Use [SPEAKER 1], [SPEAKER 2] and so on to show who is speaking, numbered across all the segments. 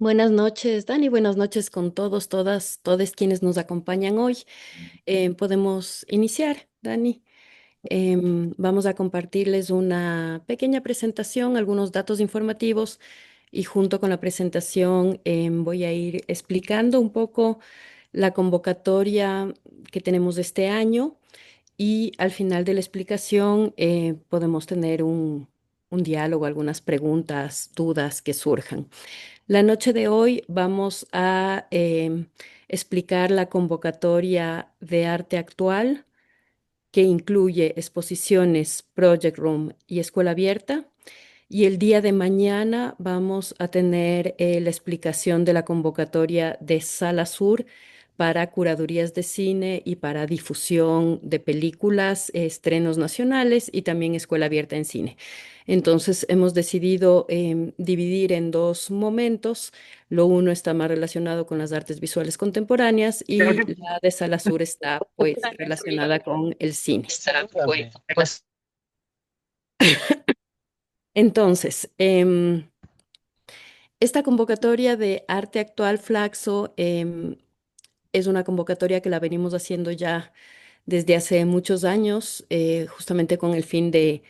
[SPEAKER 1] Buenas noches, Dani. Buenas noches con todos, todas, todos quienes nos acompañan hoy. Podemos iniciar, Dani. Vamos a compartirles una pequeña presentación, algunos datos informativos y junto con la presentación voy a ir explicando un poco la convocatoria que tenemos este año y al final de la explicación podemos tener un diálogo, algunas preguntas, dudas que surjan. La noche de hoy vamos a explicar la convocatoria de arte actual que incluye exposiciones, Project Room y Escuela Abierta. Y el día de mañana vamos a tener la explicación de la convocatoria de Sala Sur para curadurías de cine y para difusión de películas, estrenos nacionales y también Escuela Abierta en cine. Entonces hemos decidido dividir en dos momentos. Lo uno está más relacionado con las artes visuales contemporáneas y la de Sala Sur está pues relacionada con el cine.
[SPEAKER 2] Pues,
[SPEAKER 1] Entonces, esta convocatoria de arte actual Flaxo es una convocatoria que la venimos haciendo ya desde hace muchos años, justamente con el fin de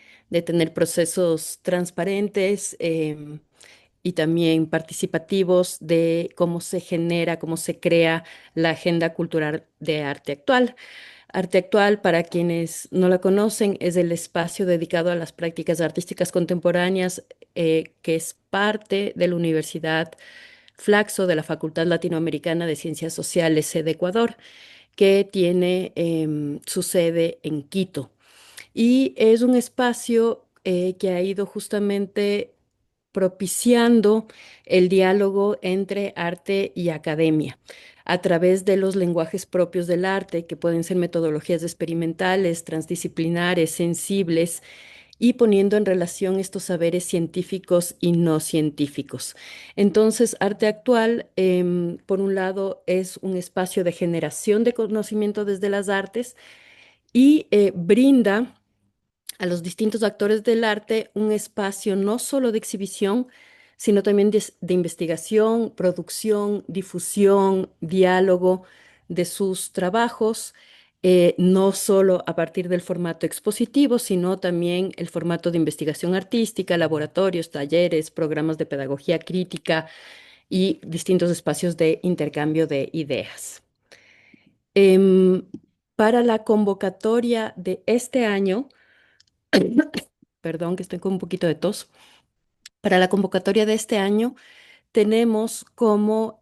[SPEAKER 1] tener procesos transparentes y también participativos de cómo se genera, cómo se crea la agenda cultural de arte actual. Arte Actual, para quienes no la conocen, es el espacio dedicado a las prácticas artísticas contemporáneas que es parte de la Universidad Flaxo de la Facultad Latinoamericana de Ciencias Sociales, sede Ecuador, que tiene su sede en Quito. Y es un espacio que ha ido justamente propiciando el diálogo entre arte y academia a través de los lenguajes propios del arte, que pueden ser metodologías experimentales, transdisciplinares, sensibles, y poniendo en relación estos saberes científicos y no científicos. Entonces, arte actual, por un lado, es un espacio de generación de conocimiento desde las artes y brinda a los distintos actores del arte un espacio no solo de exhibición, sino también de investigación, producción, difusión, diálogo de sus trabajos, no solo a partir del formato expositivo, sino también el formato de investigación artística, laboratorios, talleres, programas de pedagogía crítica y distintos espacios de intercambio de ideas. Em, para la convocatoria de este año, perdón, que estoy con un poquito de tos. Para la convocatoria de este año tenemos como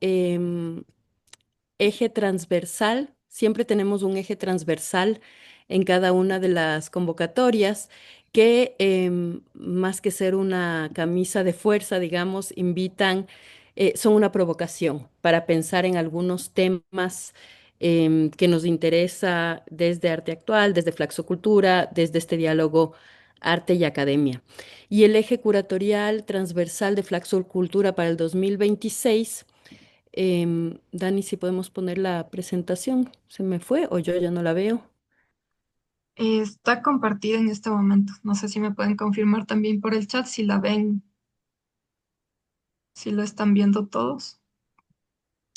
[SPEAKER 1] eje transversal, siempre tenemos un eje transversal en cada una de las convocatorias que más que ser una camisa de fuerza, digamos, invitan, son una provocación para pensar en algunos temas que nos interesa desde arte actual, desde Flaxocultura, desde este diálogo arte y academia. Y el eje curatorial transversal de Flaxocultura para el 2026. Dani, si podemos poner la presentación. ¿Se me fue o yo ya no la veo?
[SPEAKER 2] Está compartida en este momento. No sé si me pueden confirmar también por el chat si la ven, si lo están viendo todos.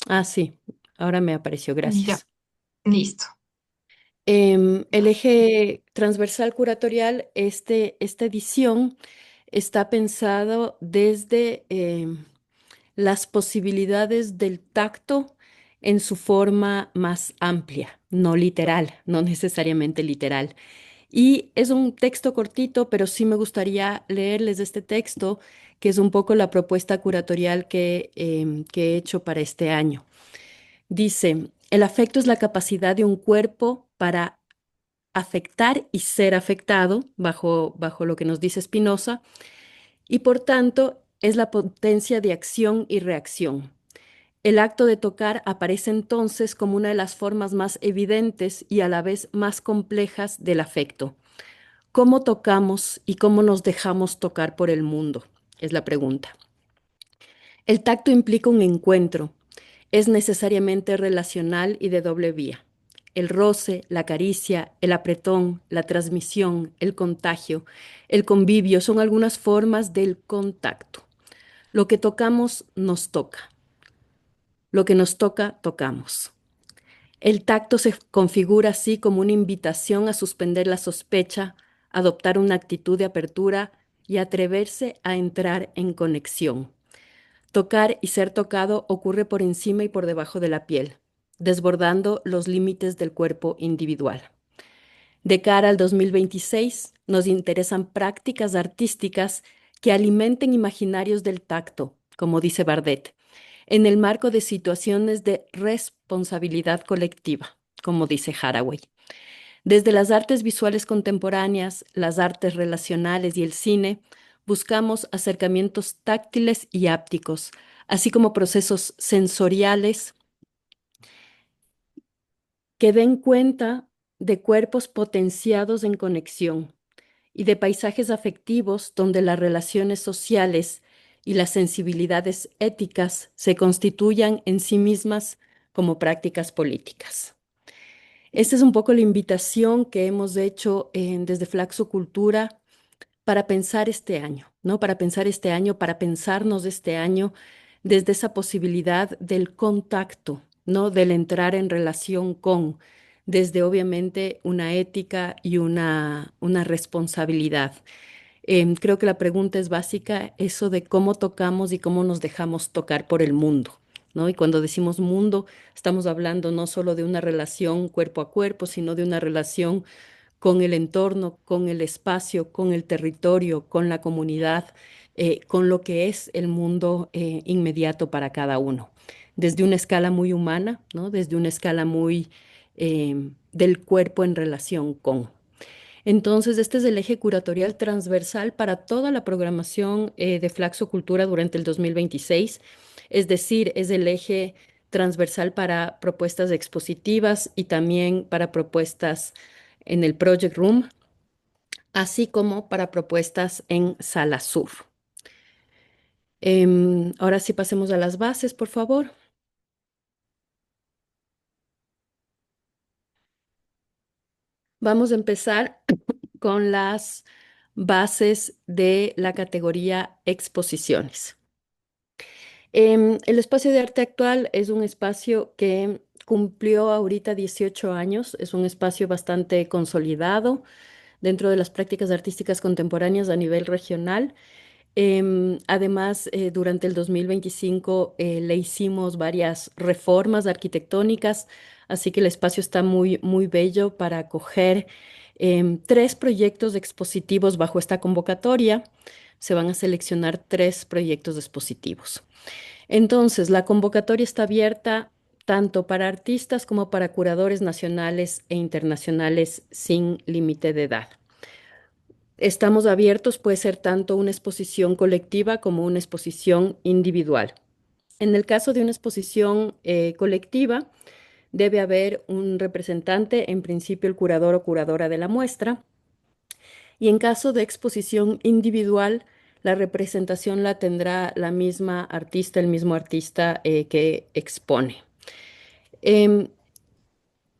[SPEAKER 1] Ah, sí, ahora me apareció,
[SPEAKER 2] Ya,
[SPEAKER 1] gracias.
[SPEAKER 2] listo.
[SPEAKER 1] El eje transversal curatorial, esta edición está pensado desde las posibilidades del tacto en su forma más amplia, no literal, no necesariamente literal. Y es un texto cortito, pero sí me gustaría leerles este texto, que es un poco la propuesta curatorial que he hecho para este año. Dice, el afecto es la capacidad de un cuerpo para afectar y ser afectado, bajo lo que nos dice Spinoza, y por tanto es la potencia de acción y reacción. El acto de tocar aparece entonces como una de las formas más evidentes y a la vez más complejas del afecto. ¿Cómo tocamos y cómo nos dejamos tocar por el mundo? Es la pregunta. El tacto implica un encuentro. Es necesariamente relacional y de doble vía. El roce, la caricia, el apretón, la transmisión, el contagio, el convivio son algunas formas del contacto. Lo que tocamos nos toca. Lo que nos toca, tocamos. El tacto se configura así como una invitación a suspender la sospecha, adoptar una actitud de apertura y atreverse a entrar en conexión. Tocar y ser tocado ocurre por encima y por debajo de la piel, desbordando los límites del cuerpo individual. De cara al 2026, nos interesan prácticas artísticas que alimenten imaginarios del tacto, como dice Bardet, en el marco de situaciones de responsabilidad colectiva, como dice Haraway. Desde las artes visuales contemporáneas, las artes relacionales y el cine, buscamos acercamientos táctiles y ápticos, así como procesos sensoriales que den cuenta de cuerpos potenciados en conexión y de paisajes afectivos donde las relaciones sociales y las sensibilidades éticas se constituyan en sí mismas como prácticas políticas. Esta es un poco la invitación que hemos hecho desde Flaxo Cultura para pensar este año, ¿no? Para pensar este año, para pensarnos este año desde esa posibilidad del contacto, ¿no? Del entrar en relación con, desde obviamente una ética y una responsabilidad. Creo que la pregunta es básica, eso de cómo tocamos y cómo nos dejamos tocar por el mundo, ¿no? Y cuando decimos mundo, estamos hablando no solo de una relación cuerpo a cuerpo, sino de una relación con el entorno, con el espacio, con el territorio, con la comunidad, con lo que es el mundo inmediato para cada uno. Desde una escala muy humana, ¿no? Desde una escala muy del cuerpo en relación con. Entonces, este es el eje curatorial transversal para toda la programación de Flaxo Cultura durante el 2026. Es decir, es el eje transversal para propuestas expositivas y también para propuestas en el Project Room, así como para propuestas en Sala Sur. Ahora sí pasemos a las bases, por favor. Vamos a empezar con las bases de la categoría exposiciones. El espacio de arte actual es un espacio que cumplió ahorita 18 años, es un espacio bastante consolidado dentro de las prácticas artísticas contemporáneas a nivel regional. Además, durante el 2025 le hicimos varias reformas arquitectónicas, así que el espacio está muy, muy bello para acoger tres proyectos expositivos bajo esta convocatoria. Se van a seleccionar tres proyectos expositivos. Entonces, la convocatoria está abierta tanto para artistas como para curadores nacionales e internacionales sin límite de edad. Estamos abiertos, puede ser tanto una exposición colectiva como una exposición individual. En el caso de una exposición colectiva, debe haber un representante, en principio el curador o curadora de la muestra, y en caso de exposición individual, la representación la tendrá la misma artista, el mismo artista que expone. Em,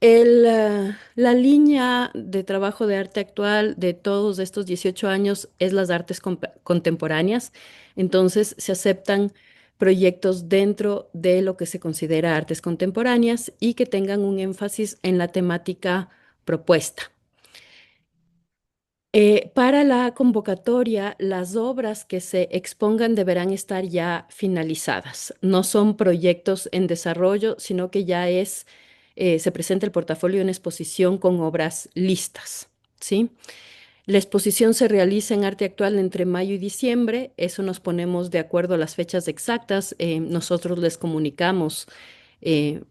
[SPEAKER 1] la línea de trabajo de arte actual de todos estos 18 años es las artes contemporáneas. Entonces, se aceptan proyectos dentro de lo que se considera artes contemporáneas y que tengan un énfasis en la temática propuesta. Para la convocatoria, las obras que se expongan deberán estar ya finalizadas. No son proyectos en desarrollo, sino que ya se presenta el portafolio en exposición con obras listas, ¿sí? La exposición se realiza en arte actual entre mayo y diciembre. Eso nos ponemos de acuerdo a las fechas exactas. Nosotros les comunicamos,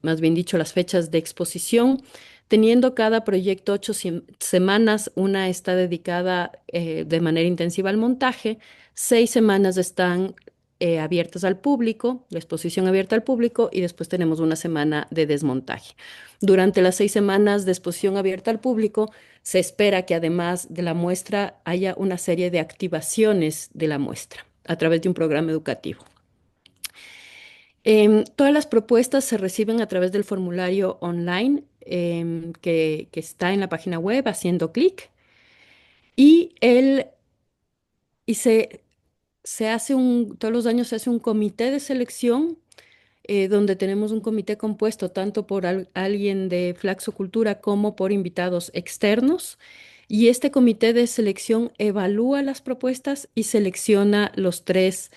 [SPEAKER 1] más bien dicho, las fechas de exposición. Teniendo cada proyecto 8 semanas, una está dedicada de manera intensiva al montaje, 6 semanas están abiertas al público, la exposición abierta al público, y después tenemos una semana de desmontaje. Durante las 6 semanas de exposición abierta al público, se espera que además de la muestra haya una serie de activaciones de la muestra a través de un programa educativo. Todas las propuestas se reciben a través del formulario online que está en la página web haciendo clic y, y se hace todos los años se hace un comité de selección donde tenemos un comité compuesto tanto por alguien de Flaxocultura como por invitados externos. Y este comité de selección evalúa las propuestas y selecciona los tres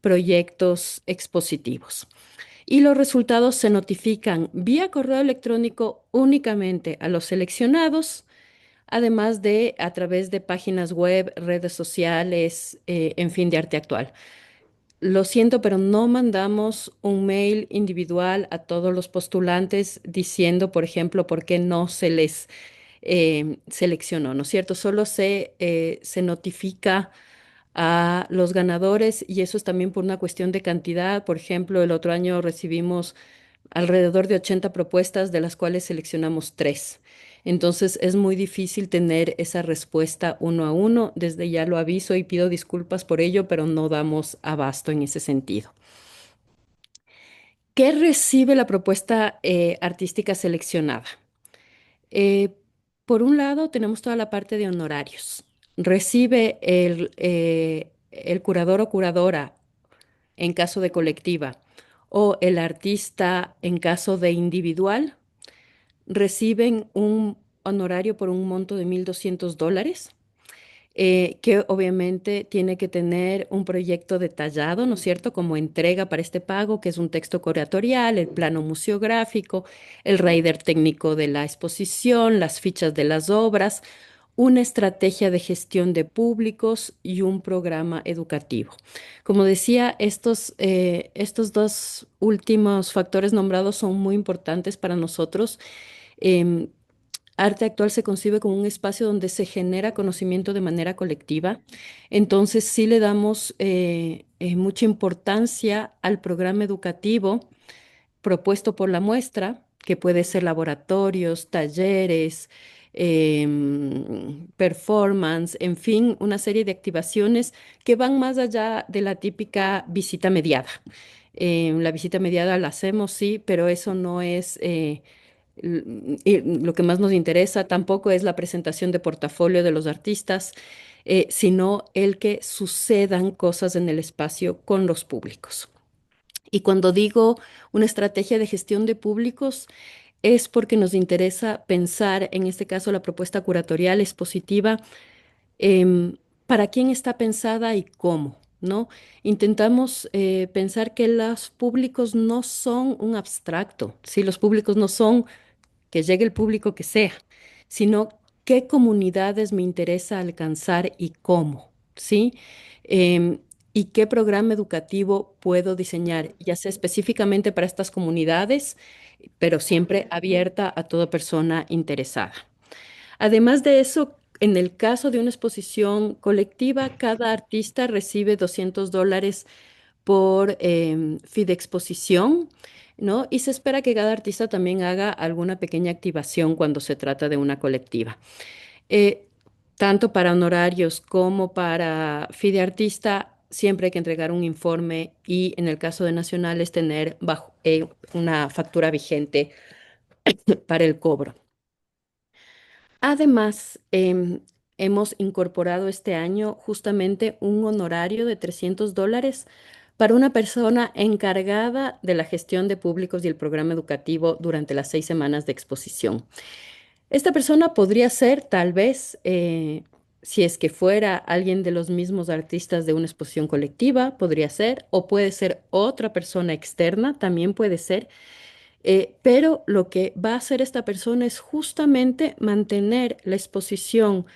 [SPEAKER 1] proyectos expositivos. Y los resultados se notifican vía correo electrónico únicamente a los seleccionados, además de a través de páginas web, redes sociales, en fin, de Arte Actual. Lo siento, pero no mandamos un mail individual a todos los postulantes diciendo, por ejemplo, por qué no se les seleccionó, ¿no es cierto? Solo se notifica a los ganadores y eso es también por una cuestión de cantidad. Por ejemplo, el otro año recibimos alrededor de 80 propuestas, de las cuales seleccionamos tres. Entonces es muy difícil tener esa respuesta uno a uno. Desde ya lo aviso y pido disculpas por ello, pero no damos abasto en ese sentido. ¿Qué recibe la propuesta artística seleccionada? Eh, por un lado, tenemos toda la parte de honorarios. Recibe el curador o curadora en caso de colectiva o el artista en caso de individual, reciben un honorario por un monto de $1,200, que obviamente tiene que tener un proyecto detallado, ¿no es cierto?, como entrega para este pago, que es un texto curatorial, el plano museográfico, el rider técnico de la exposición, las fichas de las obras, una estrategia de gestión de públicos y un programa educativo. Como decía, estos dos últimos factores nombrados son muy importantes para nosotros. Em, Arte Actual se concibe como un espacio donde se genera conocimiento de manera colectiva. Entonces, sí le damos mucha importancia al programa educativo propuesto por la muestra, que puede ser laboratorios, talleres, performance, en fin, una serie de activaciones que van más allá de la típica visita mediada. La visita mediada la hacemos, sí, pero eso no es y lo que más nos interesa. Tampoco es la presentación de portafolio de los artistas, sino el que sucedan cosas en el espacio con los públicos. Y cuando digo una estrategia de gestión de públicos, es porque nos interesa pensar, en este caso, la propuesta curatorial expositiva, para quién está pensada y cómo, ¿no? Intentamos pensar que los públicos no son un abstracto, ¿sí? Los públicos no son que llegue el público que sea, sino qué comunidades me interesa alcanzar y cómo, ¿sí? Em, y qué programa educativo puedo diseñar, ya sea específicamente para estas comunidades, pero siempre abierta a toda persona interesada. Además de eso, en el caso de una exposición colectiva, cada artista recibe $200 por Fidexposición, ¿no? Y se espera que cada artista también haga alguna pequeña activación cuando se trata de una colectiva. Eh, Tanto para honorarios como para Fide Artista, siempre hay que entregar un informe y en el caso de nacionales tener una factura vigente para el cobro. Además, hemos incorporado este año justamente un honorario de $300 para una persona encargada de la gestión de públicos y el programa educativo durante las 6 semanas de exposición. Esta persona podría ser, tal vez, si es que fuera alguien de los mismos artistas de una exposición colectiva, podría ser, o puede ser otra persona externa, también puede ser. Pero lo que va a hacer esta persona es justamente mantener la exposición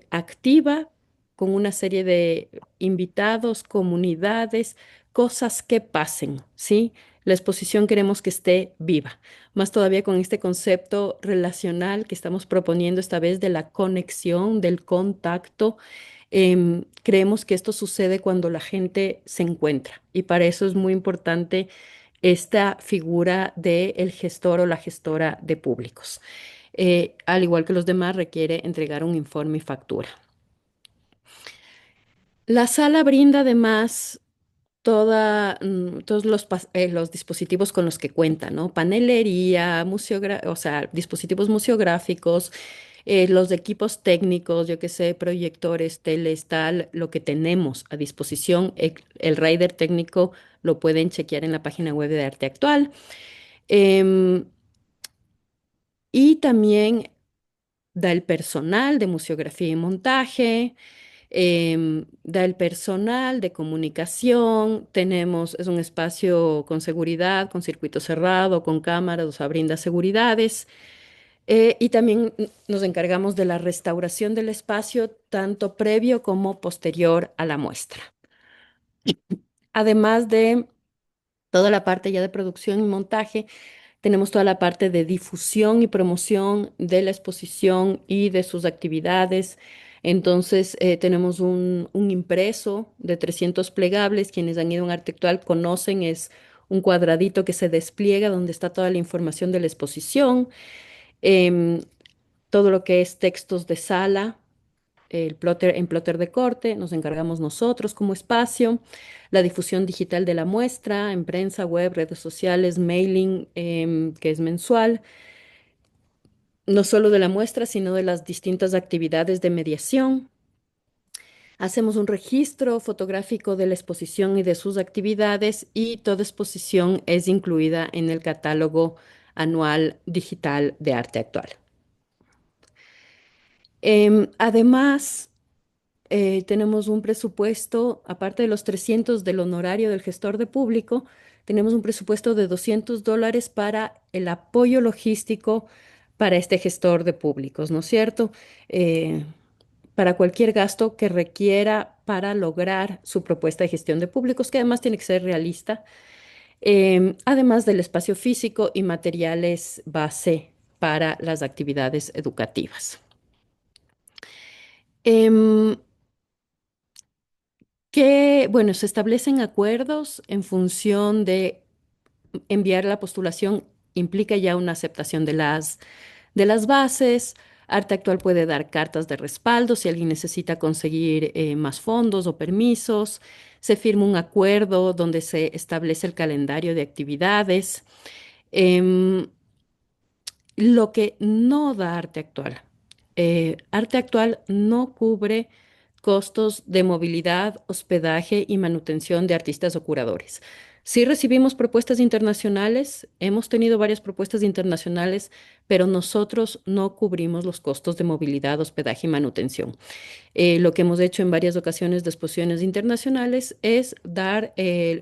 [SPEAKER 1] activa con una serie de invitados, comunidades, cosas que pasen, ¿sí? La exposición queremos que esté viva, más todavía con este concepto relacional que estamos proponiendo esta vez de la conexión, del contacto. Creemos que esto sucede cuando la gente se encuentra y para eso es muy importante esta figura del gestor o la gestora de públicos. Al igual que los demás, requiere entregar un informe y factura. La sala brinda además todos los dispositivos con los que cuenta, ¿no? Panelería, o sea, dispositivos museográficos, Los equipos técnicos, yo qué sé, proyectores, teles, tal, lo que tenemos a disposición, el rider técnico lo pueden chequear en la página web de Arte Actual. Em, y también da el personal de museografía y montaje, da el personal de comunicación, tenemos, es un espacio con seguridad, con circuito cerrado, con cámaras, o sea, brinda seguridades. Y también nos encargamos de la restauración del espacio, tanto previo como posterior a la muestra. Además de toda la parte ya de producción y montaje, tenemos toda la parte de difusión y promoción de la exposición y de sus actividades. Entonces, tenemos un impreso de 300 plegables. Quienes han ido a un arte actual conocen, es un cuadradito que se despliega donde está toda la información de la exposición, em, todo lo que es textos de sala, el plotter, en plotter de corte, nos encargamos nosotros como espacio, la difusión digital de la muestra en prensa, web, redes sociales, mailing, que es mensual, no solo de la muestra, sino de las distintas actividades de mediación. Hacemos un registro fotográfico de la exposición y de sus actividades y toda exposición es incluida en el catálogo anual digital de arte actual. Además, tenemos un presupuesto, aparte de los 300 del honorario del gestor de público, tenemos un presupuesto de $200 para el apoyo logístico para este gestor de públicos, ¿no es cierto? Eh, para cualquier gasto que requiera para lograr su propuesta de gestión de públicos, que además tiene que ser realista, además del espacio físico y materiales base para las actividades educativas. Em, que, bueno, se establecen acuerdos en función de enviar la postulación, implica ya una aceptación de las bases. Arte Actual puede dar cartas de respaldo si alguien necesita conseguir más fondos o permisos. Se firma un acuerdo donde se establece el calendario de actividades. Em, lo que no da Arte Actual. Arte Actual no cubre costos de movilidad, hospedaje y manutención de artistas o curadores. Sí recibimos propuestas internacionales, hemos tenido varias propuestas internacionales, pero nosotros no cubrimos los costos de movilidad, hospedaje y manutención. Lo que hemos hecho en varias ocasiones de exposiciones internacionales es dar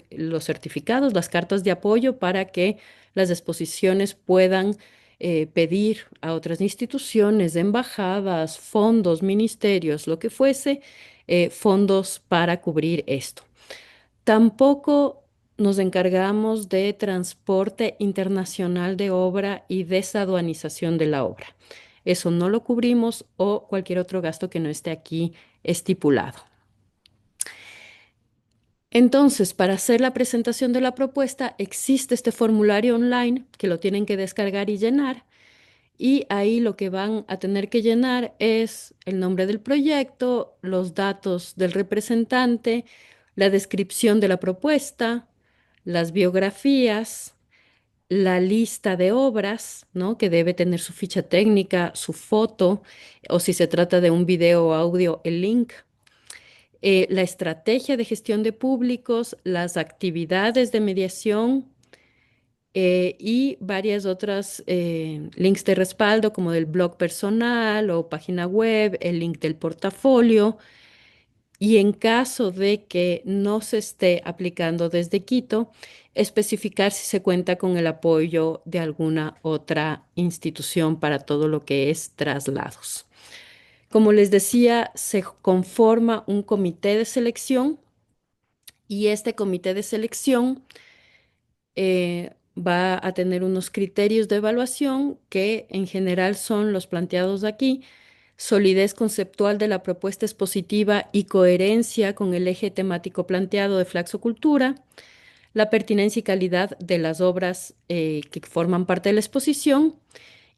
[SPEAKER 1] los certificados, las cartas de apoyo para que las exposiciones puedan pedir a otras instituciones, embajadas, fondos, ministerios, lo que fuese, fondos para cubrir esto. Tampoco nos encargamos de transporte internacional de obra y desaduanización de la obra. Eso no lo cubrimos o cualquier otro gasto que no esté aquí estipulado. Entonces, para hacer la presentación de la propuesta, existe este formulario online que lo tienen que descargar y llenar. Y ahí lo que van a tener que llenar es el nombre del proyecto, los datos del representante, la descripción de la propuesta, las biografías, la lista de obras, ¿no? Que debe tener su ficha técnica, su foto, o si se trata de un video o audio, el link. La estrategia de gestión de públicos, las actividades de mediación y varias otras links de respaldo como del blog personal o página web, el link del portafolio. Y en caso de que no se esté aplicando desde Quito, especificar si se cuenta con el apoyo de alguna otra institución para todo lo que es traslados. Como les decía, se conforma un comité de selección y este comité de selección va a tener unos criterios de evaluación que en general son los planteados aquí: solidez conceptual de la propuesta expositiva y coherencia con el eje temático planteado de Flaxocultura, la pertinencia y calidad de las obras que forman parte de la exposición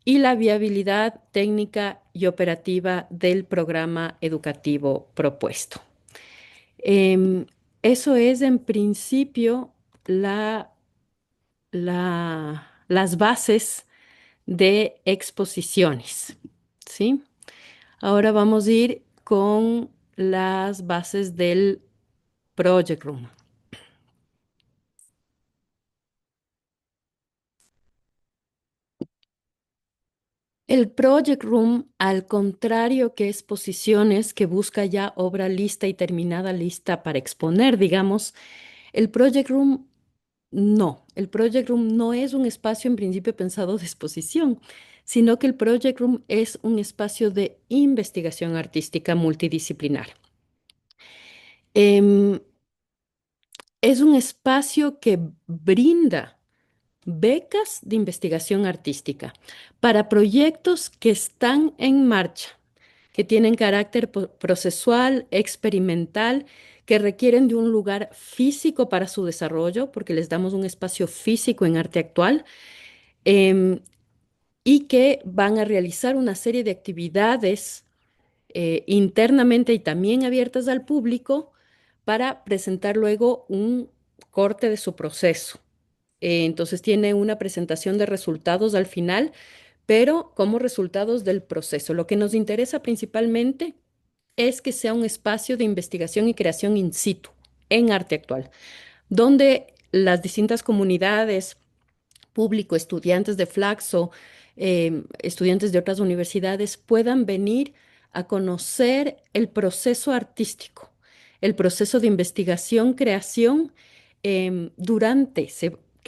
[SPEAKER 1] y la viabilidad técnica y operativa del programa educativo propuesto. Em, Eso es en principio las bases de exposiciones, ¿sí? Ahora vamos a ir con las bases del Project Room. El Project Room, al contrario que exposiciones que busca ya obra lista y terminada, lista para exponer, digamos, el Project Room no. El Project Room no es un espacio en principio pensado de exposición, sino que el Project Room es un espacio de investigación artística multidisciplinar. Em, es un espacio que brinda becas de investigación artística para proyectos que están en marcha, que tienen carácter procesual, experimental, que requieren de un lugar físico para su desarrollo, porque les damos un espacio físico en arte actual, em, y que van a realizar una serie de actividades internamente y también abiertas al público para presentar luego un corte de su proceso. Entonces tiene una presentación de resultados al final, pero como resultados del proceso. Lo que nos interesa principalmente es que sea un espacio de investigación y creación in situ, en arte actual, donde las distintas comunidades, público, estudiantes de Flaxo, estudiantes de otras universidades puedan venir a conocer el proceso artístico, el proceso de investigación, creación que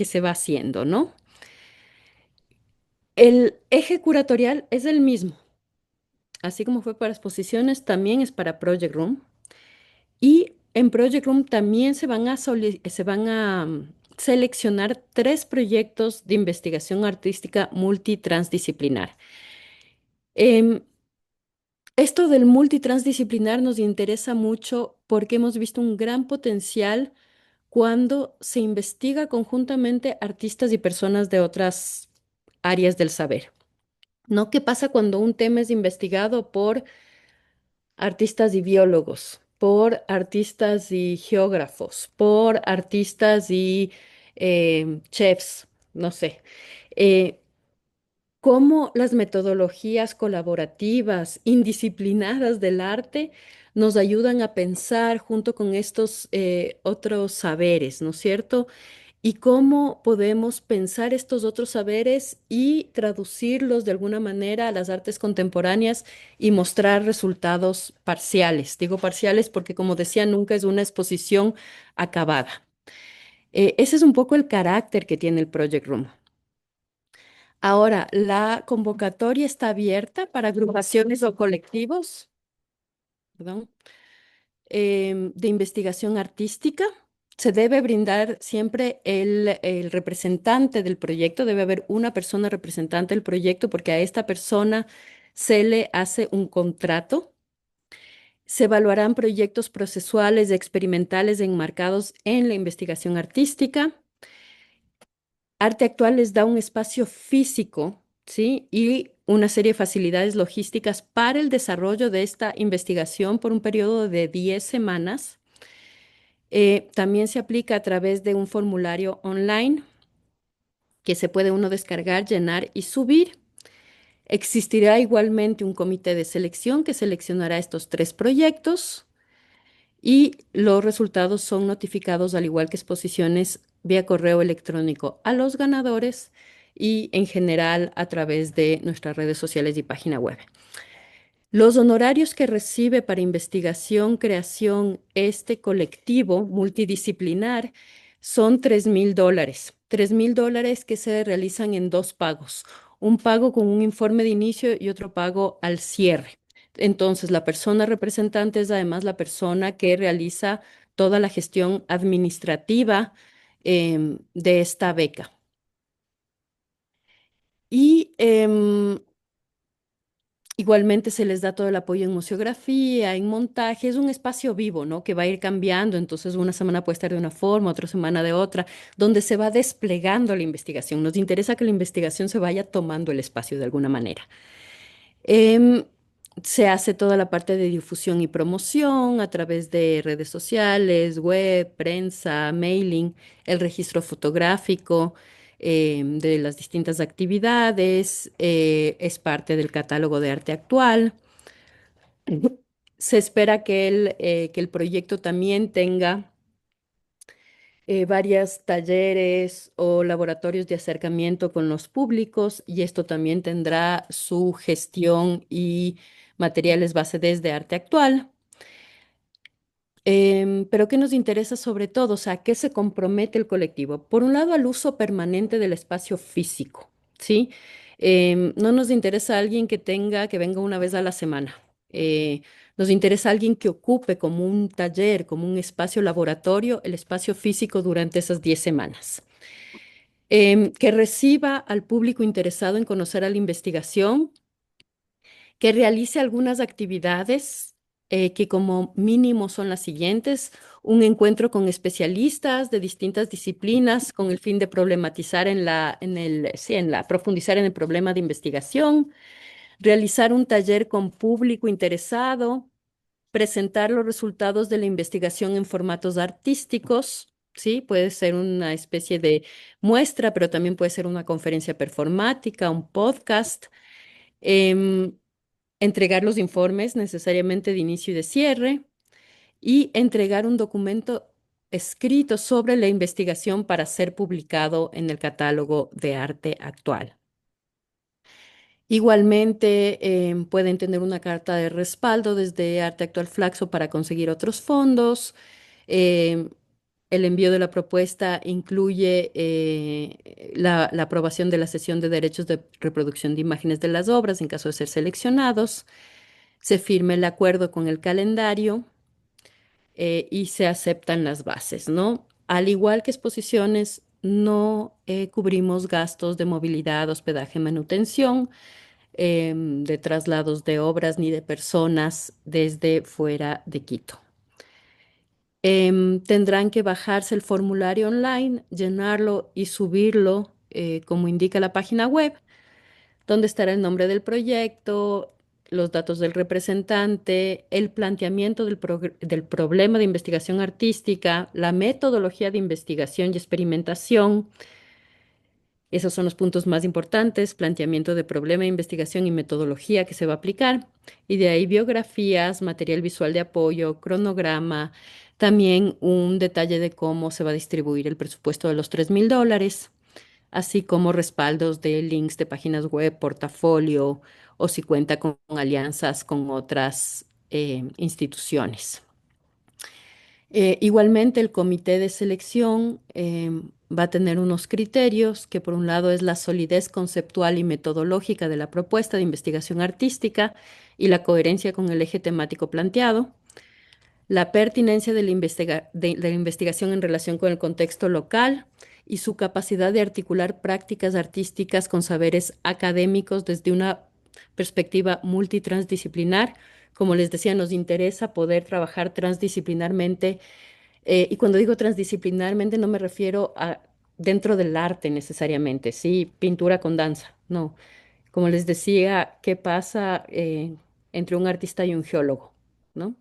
[SPEAKER 1] se va haciendo, ¿no? El eje curatorial es el mismo, así como fue para exposiciones, también es para Project Room. Y en Project Room también se van a seleccionar tres proyectos de investigación artística multitransdisciplinar. Em, Esto del multitransdisciplinar nos interesa mucho porque hemos visto un gran potencial cuando se investiga conjuntamente artistas y personas de otras áreas del saber. ¿No? ¿Qué pasa cuando un tema es investigado por artistas y biólogos, por artistas y geógrafos, por artistas y chefs, no sé? Eh, Cómo las metodologías colaborativas, indisciplinadas del arte nos ayudan a pensar junto con estos otros saberes, ¿no es cierto? Y cómo podemos pensar estos otros saberes y traducirlos de alguna manera a las artes contemporáneas y mostrar resultados parciales. Digo parciales porque, como decía, nunca es una exposición acabada. Ese es un poco el carácter que tiene el Project Room. Ahora, la convocatoria está abierta para agrupaciones o colectivos, perdón, de investigación artística. Se debe brindar siempre el representante del proyecto, debe haber una persona representante del proyecto porque a esta persona se le hace un contrato. Se evaluarán proyectos procesuales, experimentales enmarcados en la investigación artística. Arte Actual les da un espacio físico, ¿sí? Y una serie de facilidades logísticas para el desarrollo de esta investigación por un periodo de 10 semanas. También se aplica a través de un formulario online que se puede uno descargar, llenar y subir. Existirá igualmente un comité de selección que seleccionará estos tres proyectos y los resultados son notificados, al igual que exposiciones, vía correo electrónico a los ganadores y en general a través de nuestras redes sociales y página web. Los honorarios que recibe para investigación, creación, este colectivo multidisciplinar son $3,000. $3,000 que se realizan en dos pagos. Un pago con un informe de inicio y otro pago al cierre. Entonces, la persona representante es además la persona que realiza toda la gestión administrativa de esta beca. Y igualmente se les da todo el apoyo en museografía, en montaje. Es un espacio vivo, ¿no? Que va a ir cambiando. Entonces, una semana puede estar de una forma, otra semana de otra, donde se va desplegando la investigación. Nos interesa que la investigación se vaya tomando el espacio de alguna manera. Em, Se hace toda la parte de difusión y promoción a través de redes sociales, web, prensa, mailing, el registro fotográfico de las distintas actividades, es parte del catálogo de arte actual. Se espera que el proyecto también tenga varios talleres o laboratorios de acercamiento con los públicos y esto también tendrá su gestión y materiales base desde arte actual. Pero ¿qué nos interesa sobre todo? O sea, ¿qué se compromete el colectivo? Por un lado, al uso permanente del espacio físico, ¿sí? No nos interesa alguien que venga una vez a la semana. Nos interesa alguien que ocupe como un taller, como un espacio laboratorio, el espacio físico durante esas 10 semanas. Que reciba al público interesado en conocer a la investigación, que realice algunas actividades que como mínimo son las siguientes: un encuentro con especialistas de distintas disciplinas con el fin de problematizar profundizar en el problema de investigación, realizar un taller con público interesado, presentar los resultados de la investigación en formatos artísticos. Sí, puede ser una especie de muestra, pero también puede ser una conferencia performática, un podcast. Em, Entregar los informes necesariamente de inicio y de cierre y entregar un documento escrito sobre la investigación para ser publicado en el catálogo de arte actual. Igualmente, pueden tener una carta de respaldo desde Arte Actual Flaxo para conseguir otros fondos. Em, el envío de la propuesta incluye la aprobación de la sesión de derechos de reproducción de imágenes de las obras en caso de ser seleccionados. Se firma el acuerdo con el calendario y se aceptan las bases, ¿no? Al igual que exposiciones, no cubrimos gastos de movilidad, hospedaje, manutención, de traslados de obras ni de personas desde fuera de Quito. Tendrán que bajarse el formulario online, llenarlo y subirlo como indica la página web, donde estará el nombre del proyecto, los datos del representante, el planteamiento del problema de investigación artística, la metodología de investigación y experimentación. Esos son los puntos más importantes: planteamiento de problema de investigación y metodología que se va a aplicar. Y de ahí biografías, material visual de apoyo, cronograma, también un detalle de cómo se va a distribuir el presupuesto de los $3.000, así como respaldos de links de páginas web, portafolio o si cuenta con alianzas con otras instituciones. Igualmente, el comité de selección va a tener unos criterios que por un lado es la solidez conceptual y metodológica de la propuesta de investigación artística y la coherencia con el eje temático planteado, la pertinencia de la investigación en relación con el contexto local y su capacidad de articular prácticas artísticas con saberes académicos desde una perspectiva multitransdisciplinar. Como les decía, nos interesa poder trabajar transdisciplinarmente, y cuando digo transdisciplinarmente no me refiero a dentro del arte necesariamente, sí, pintura con danza, no. Como les decía, ¿qué pasa entre un artista y un geólogo, ¿no?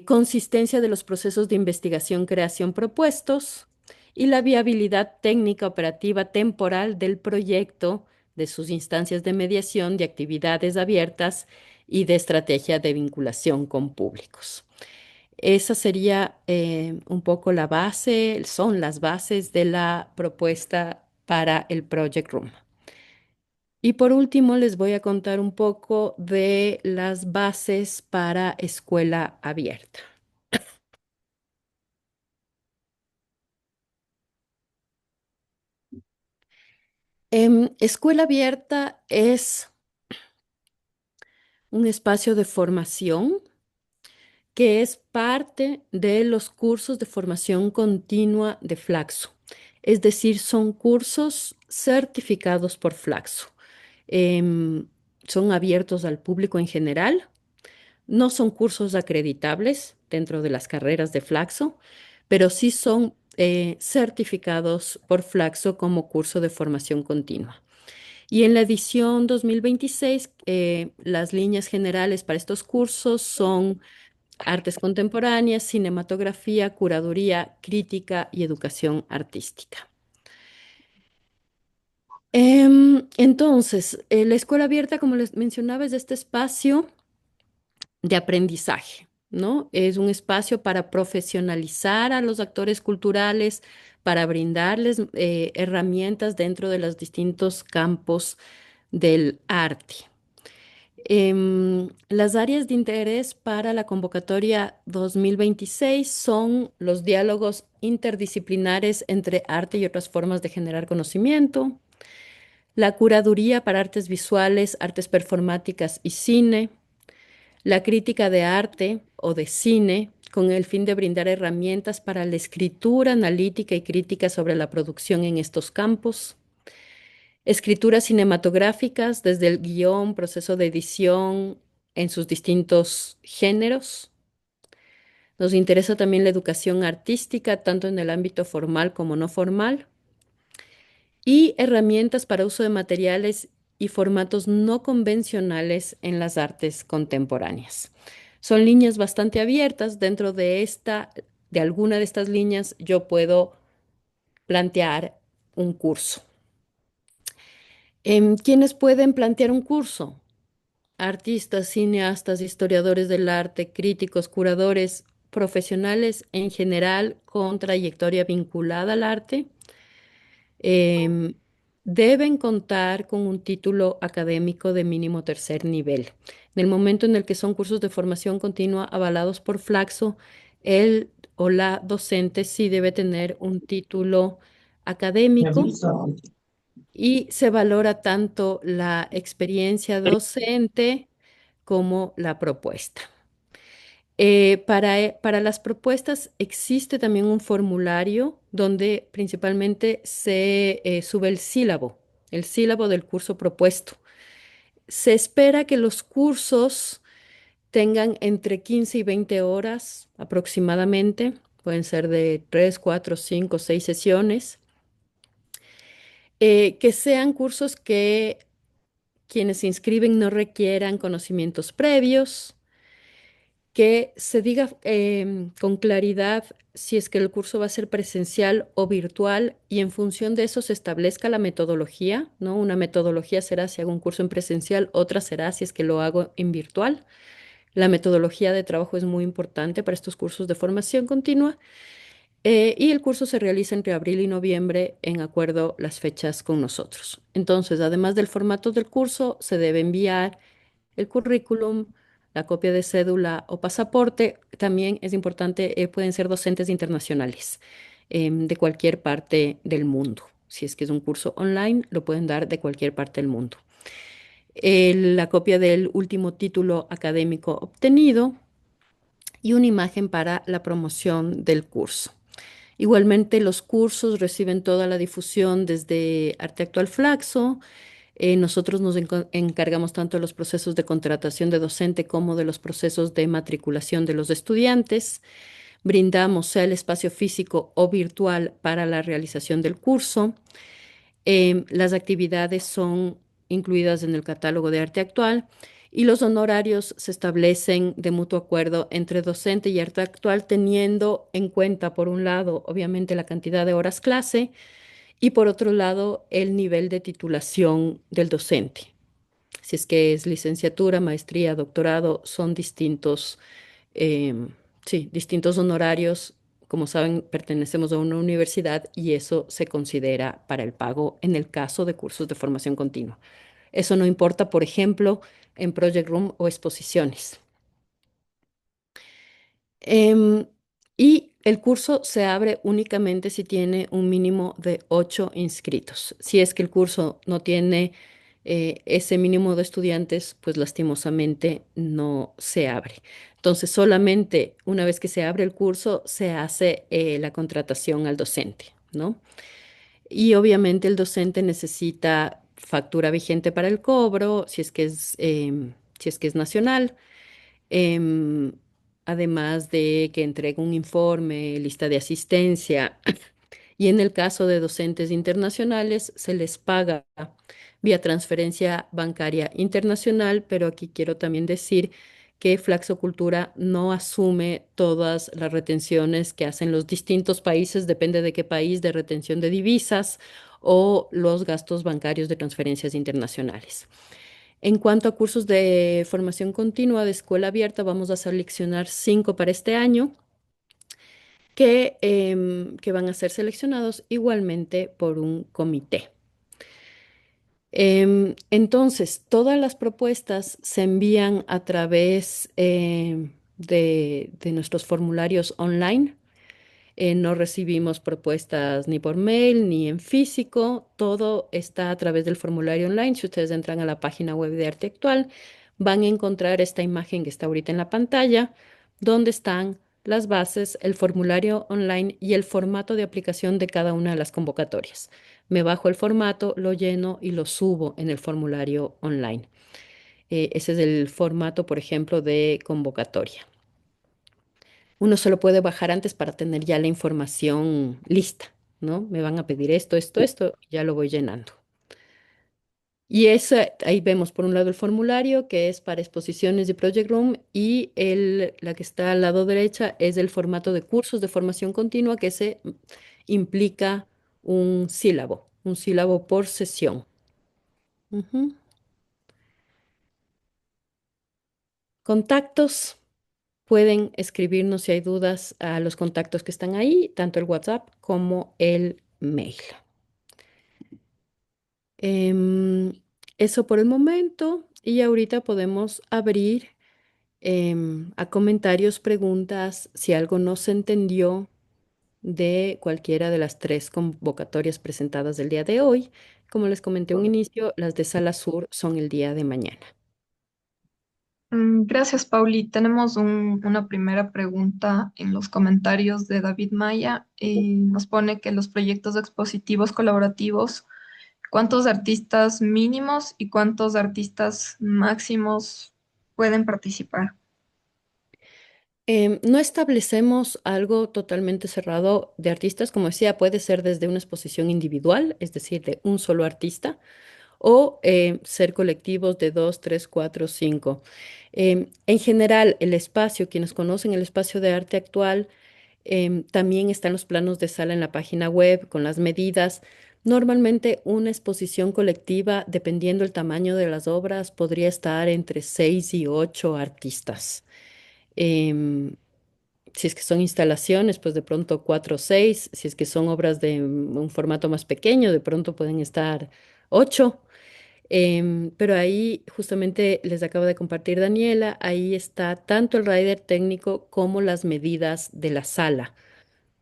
[SPEAKER 1] Consistencia de los procesos de investigación, creación propuestos y la viabilidad técnica, operativa, temporal del proyecto, de sus instancias de mediación, de actividades abiertas y de estrategia de vinculación con públicos. Esa sería un poco la base, son las bases de la propuesta para el Project Room. Y por último, les voy a contar un poco de las bases para escuela abierta. Escuela abierta es un espacio de formación que es parte de los cursos de formación continua de Flaxo. Es decir, son cursos certificados por Flaxo. Em, Son abiertos al público en general. No son cursos acreditables dentro de las carreras de Flaxo, pero sí son certificados por Flaxo como curso de formación continua. Y en la edición 2026, las líneas generales para estos cursos son artes contemporáneas, cinematografía, curaduría, crítica y educación artística. Entonces, la escuela abierta, como les mencionaba, es este espacio de aprendizaje, ¿no? Es un espacio para profesionalizar a los actores culturales, para brindarles herramientas dentro de los distintos campos del arte. Las áreas de interés para la convocatoria 2026 son los diálogos interdisciplinares entre arte y otras formas de generar conocimiento, la curaduría para artes visuales, artes performáticas y cine, la crítica de arte o de cine con el fin de brindar herramientas para la escritura analítica y crítica sobre la producción en estos campos, escrituras cinematográficas desde el guión, proceso de edición en sus distintos géneros. Nos interesa también la educación artística, tanto en el ámbito formal como no formal, y herramientas para uso de materiales y formatos no convencionales en las artes contemporáneas. Son líneas bastante abiertas. Dentro de alguna de estas líneas, yo puedo plantear un curso. ¿Quiénes pueden plantear un curso? Artistas, cineastas, historiadores del arte, críticos, curadores, profesionales en general con trayectoria vinculada al arte. em, Deben contar con un título académico de mínimo tercer nivel. En el momento en el que son cursos de formación continua avalados por Flaxo, el o la docente sí debe tener un título académico y se valora tanto la experiencia docente como la propuesta. Para las propuestas existe también un formulario donde principalmente se sube el sílabo del curso propuesto. Se espera que los cursos tengan entre 15 y 20 horas aproximadamente, pueden ser de 3, 4, 5, 6 sesiones, que sean cursos que quienes se inscriben no requieran conocimientos previos, que se diga con claridad si es que el curso va a ser presencial o virtual y en función de eso se establezca la metodología, ¿no? Una metodología será si hago un curso en presencial, otra será si es que lo hago en virtual. La metodología de trabajo es muy importante para estos cursos de formación continua y el curso se realiza entre abril y noviembre en acuerdo las fechas con nosotros. Entonces, además del formato del curso, se debe enviar el currículum, la copia de cédula o pasaporte. También es importante, pueden ser docentes internacionales de cualquier parte del mundo. Si es que es un curso online, lo pueden dar de cualquier parte del mundo. La copia del último título académico obtenido y una imagen para la promoción del curso. Igualmente, los cursos reciben toda la difusión desde Arte Actual Flaxo. Nosotros nos encargamos tanto de los procesos de contratación de docente como de los procesos de matriculación de los estudiantes. Brindamos sea el espacio físico o virtual para la realización del curso. Las actividades son incluidas en el catálogo de arte actual y los honorarios se establecen de mutuo acuerdo entre docente y arte actual, teniendo en cuenta, por un lado, obviamente la cantidad de horas clase y por otro lado, el nivel de titulación del docente. Si es que es licenciatura, maestría, doctorado, son distintos, em, sí, distintos honorarios. Como saben, pertenecemos a una universidad y eso se considera para el pago en el caso de cursos de formación continua. Eso no importa, por ejemplo, en Project Room o exposiciones. Em, y el curso se abre únicamente si tiene un mínimo de 8 inscritos. Si es que el curso no tiene ese mínimo de estudiantes, pues lastimosamente no se abre. Entonces, solamente una vez que se abre el curso, se hace la contratación al docente, ¿no? Y obviamente el docente necesita factura vigente para el cobro, si es que es nacional, em, además de que entregue un informe, lista de asistencia. Y en el caso de docentes internacionales, se les paga vía transferencia bancaria internacional, pero aquí quiero también decir que Flaxo Cultura no asume todas las retenciones que hacen los distintos países, depende de qué país, de retención de divisas o los gastos bancarios de transferencias internacionales. En cuanto a cursos de formación continua de escuela abierta, vamos a seleccionar 5 para este año que van a ser seleccionados igualmente por un comité. Entonces, todas las propuestas se envían a través de nuestros formularios online. No recibimos propuestas ni por mail ni en físico. Todo está a través del formulario online. Si ustedes entran a la página web de Arte Actual, van a encontrar esta imagen que está ahorita en la pantalla, donde están las bases, el formulario online y el formato de aplicación de cada una de las convocatorias. Me bajo el formato, lo lleno y lo subo en el formulario online. Ese es el formato, por ejemplo, de convocatoria. Uno se lo puede bajar antes para tener ya la información lista, ¿no? Me van a pedir esto, esto, esto, ya lo voy llenando. Y ahí vemos por un lado el formulario que es para exposiciones de Project Room y la que está al lado derecha es el formato de cursos de formación continua que se implica un sílabo por sesión. Ujú. Contactos. Pueden escribirnos si hay dudas a los contactos que están ahí, tanto el WhatsApp como el mail. Em, Eso por el momento y ahorita podemos abrir a comentarios, preguntas, si algo no se entendió de cualquiera de las 3 convocatorias presentadas del día de hoy. Como les comenté un inicio, las de Sala Sur son el día de mañana.
[SPEAKER 2] Gracias, Pauli. Tenemos una primera pregunta en los comentarios de David Maya. Nos pone que los proyectos expositivos colaborativos, ¿cuántos artistas mínimos y cuántos artistas máximos pueden participar?
[SPEAKER 1] No establecemos algo totalmente cerrado de artistas, como decía, puede ser desde una exposición individual, es decir, de un solo artista, o ser colectivos de dos, tres, cuatro, cinco. En general, el espacio, quienes conocen el espacio de arte actual, también están los planos de sala en la página web con las medidas. Normalmente una exposición colectiva, dependiendo el tamaño de las obras, podría estar entre 6 y 8 artistas. Em, si es que son instalaciones, pues de pronto 4 o 6. Si es que son obras de un formato más pequeño, de pronto pueden estar 8. Pero ahí justamente les acabo de compartir Daniela, ahí está tanto el rider técnico como las medidas de la sala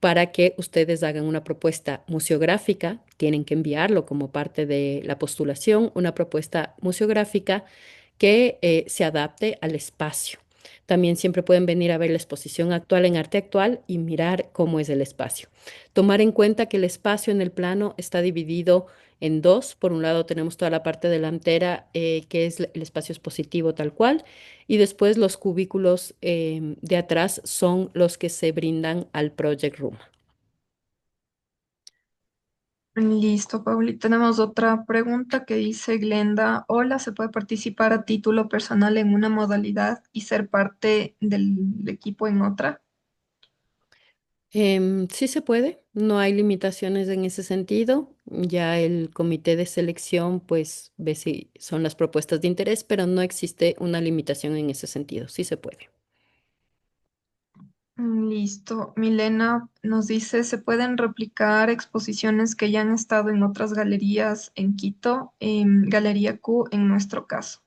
[SPEAKER 1] para que ustedes hagan una propuesta museográfica. Tienen que enviarlo como parte de la postulación, una propuesta museográfica que se adapte al espacio. También siempre pueden venir a ver la exposición actual en Arte Actual y mirar cómo es el espacio. Tomar en cuenta que el espacio en el plano está dividido en dos. Por un lado tenemos toda la parte delantera, que es el espacio expositivo tal cual, y después los cubículos de atrás son los que se brindan al Project Room.
[SPEAKER 2] Listo, Pauli. Tenemos otra pregunta que dice Glenda, hola, ¿se puede participar a título personal en una modalidad y ser parte del equipo en otra?
[SPEAKER 1] Sí se puede, no hay limitaciones en ese sentido. Ya el comité de selección pues ve si son las propuestas de interés, pero no existe una limitación en ese sentido. Sí se puede.
[SPEAKER 2] Listo. Milena nos dice, ¿se pueden replicar exposiciones que ya han estado en otras galerías en Quito, en Galería Q en nuestro caso?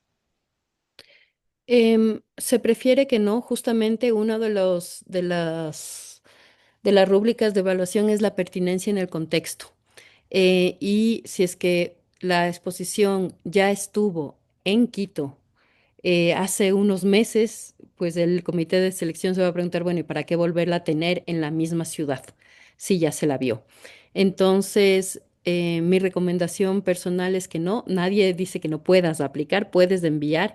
[SPEAKER 1] Se prefiere que no, justamente uno de las rúbricas de evaluación es la pertinencia en el contexto. Y si es que la exposición ya estuvo en Quito hace unos meses, pues el comité de selección se va a preguntar, bueno, ¿y para qué volverla a tener en la misma ciudad si ya se la vio? Entonces, mi recomendación personal es que no, nadie dice que no puedas aplicar, puedes enviar,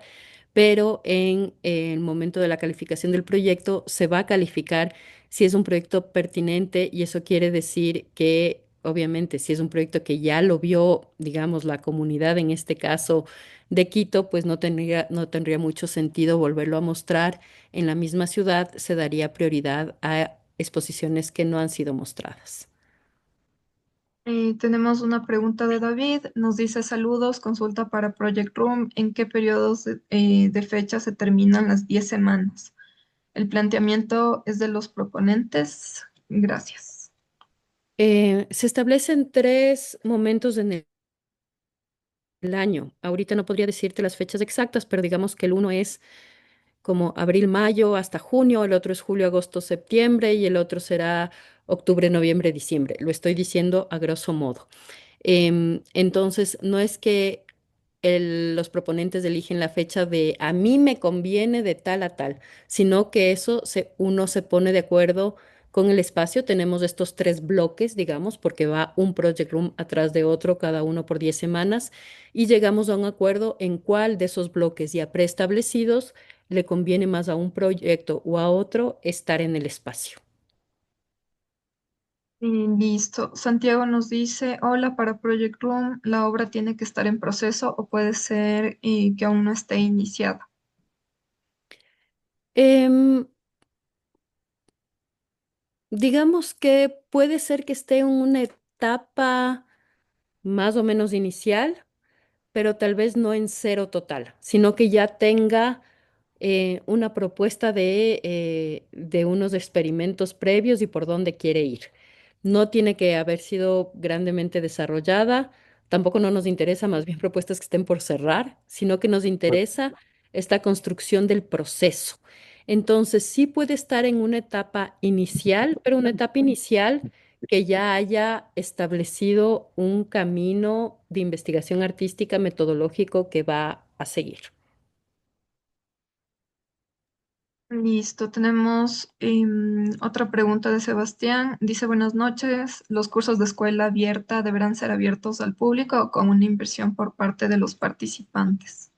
[SPEAKER 1] pero en el momento de la calificación del proyecto se va a calificar si es un proyecto pertinente y eso quiere decir que, obviamente, si es un proyecto que ya lo vio, digamos, la comunidad en este caso de Quito, pues no tendría mucho sentido volverlo a mostrar en la misma ciudad, se daría prioridad a exposiciones que no han sido mostradas.
[SPEAKER 2] Tenemos una pregunta de David. Nos dice saludos, consulta para Project Room. ¿En qué periodos de fecha se terminan las 10 semanas? El planteamiento es de los proponentes. Gracias.
[SPEAKER 1] Se establecen tres momentos en el año. Ahorita no podría decirte las fechas exactas, pero digamos que el uno es como abril, mayo hasta junio, el otro es julio, agosto, septiembre y el otro será octubre, noviembre, diciembre. Lo estoy diciendo a grosso modo. Entonces, no es que los proponentes eligen la fecha de a mí me conviene de tal a tal, sino que uno se pone de acuerdo con el espacio. Tenemos estos tres bloques, digamos, porque va un project room atrás de otro, cada uno por 10 semanas, y llegamos a un acuerdo en cuál de esos bloques ya preestablecidos le conviene más a un proyecto o a otro estar en el espacio.
[SPEAKER 2] Listo. Santiago nos dice, hola, para Project Room, ¿la obra tiene que estar en proceso o puede ser que aún no esté iniciada?
[SPEAKER 1] Em, digamos que puede ser que esté en una etapa más o menos inicial, pero tal vez no en cero total, sino que ya tenga una propuesta de unos experimentos previos y por dónde quiere ir. No tiene que haber sido grandemente desarrollada, tampoco no nos interesa más bien propuestas que estén por cerrar, sino que nos interesa esta construcción del proceso. Entonces, sí puede estar en una etapa inicial, pero una etapa inicial que ya haya establecido un camino de investigación artística metodológico que va a seguir.
[SPEAKER 2] Listo. Tenemos otra pregunta de Sebastián. Dice, buenas noches. ¿Los cursos de escuela abierta deberán ser abiertos al público o con una inversión por parte de los participantes?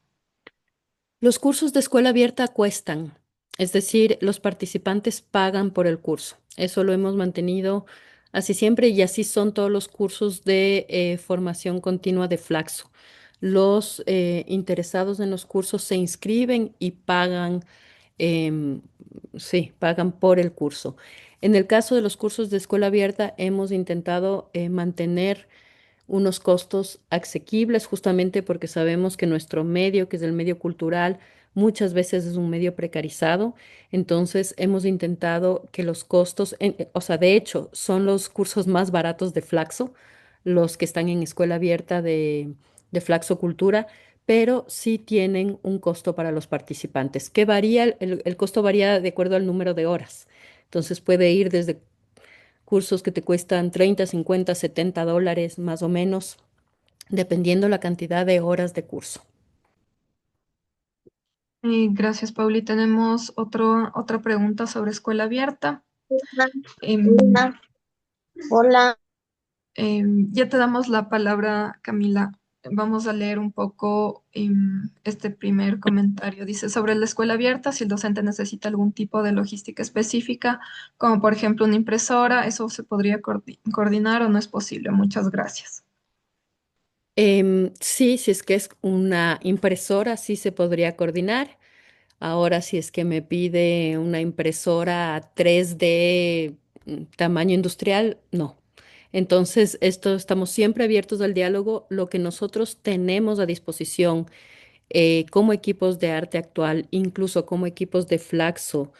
[SPEAKER 1] Los cursos de escuela abierta cuestan, es decir, los participantes pagan por el curso. Eso lo hemos mantenido así siempre y así son todos los cursos de formación continua de Flaxo. Los interesados en los cursos se inscriben y pagan, em, sí, pagan por el curso. En el caso de los cursos de escuela abierta, hemos intentado mantener unos costos asequibles, justamente porque sabemos que nuestro medio, que es el medio cultural, muchas veces es un medio precarizado. Entonces, hemos intentado que los costos, o sea, de hecho, son los cursos más baratos de Flaxo, los que están en escuela abierta de Flaxo Cultura, pero sí tienen un costo para los participantes, que varía, el costo varía de acuerdo al número de horas. Entonces, puede ir desde cursos que te cuestan 30, 50, $70 más o menos, dependiendo la cantidad de horas de curso.
[SPEAKER 2] Gracias, Pauli. Tenemos otra pregunta sobre escuela abierta.
[SPEAKER 3] Hola,
[SPEAKER 2] Em,
[SPEAKER 3] hola, hola.
[SPEAKER 2] Ya te damos la palabra, Camila. Vamos a leer un poco este primer comentario. Dice, sobre la escuela abierta, si el docente necesita algún tipo de logística específica, como por ejemplo una impresora, ¿eso se podría coordinar o no es posible? Muchas gracias.
[SPEAKER 1] Sí, si es que es una impresora, sí se podría coordinar. Ahora, si es que me pide una impresora 3D tamaño industrial, no. Entonces, esto estamos siempre abiertos al diálogo. Lo que nosotros tenemos a disposición como equipos de arte actual, incluso como equipos de Flaxo,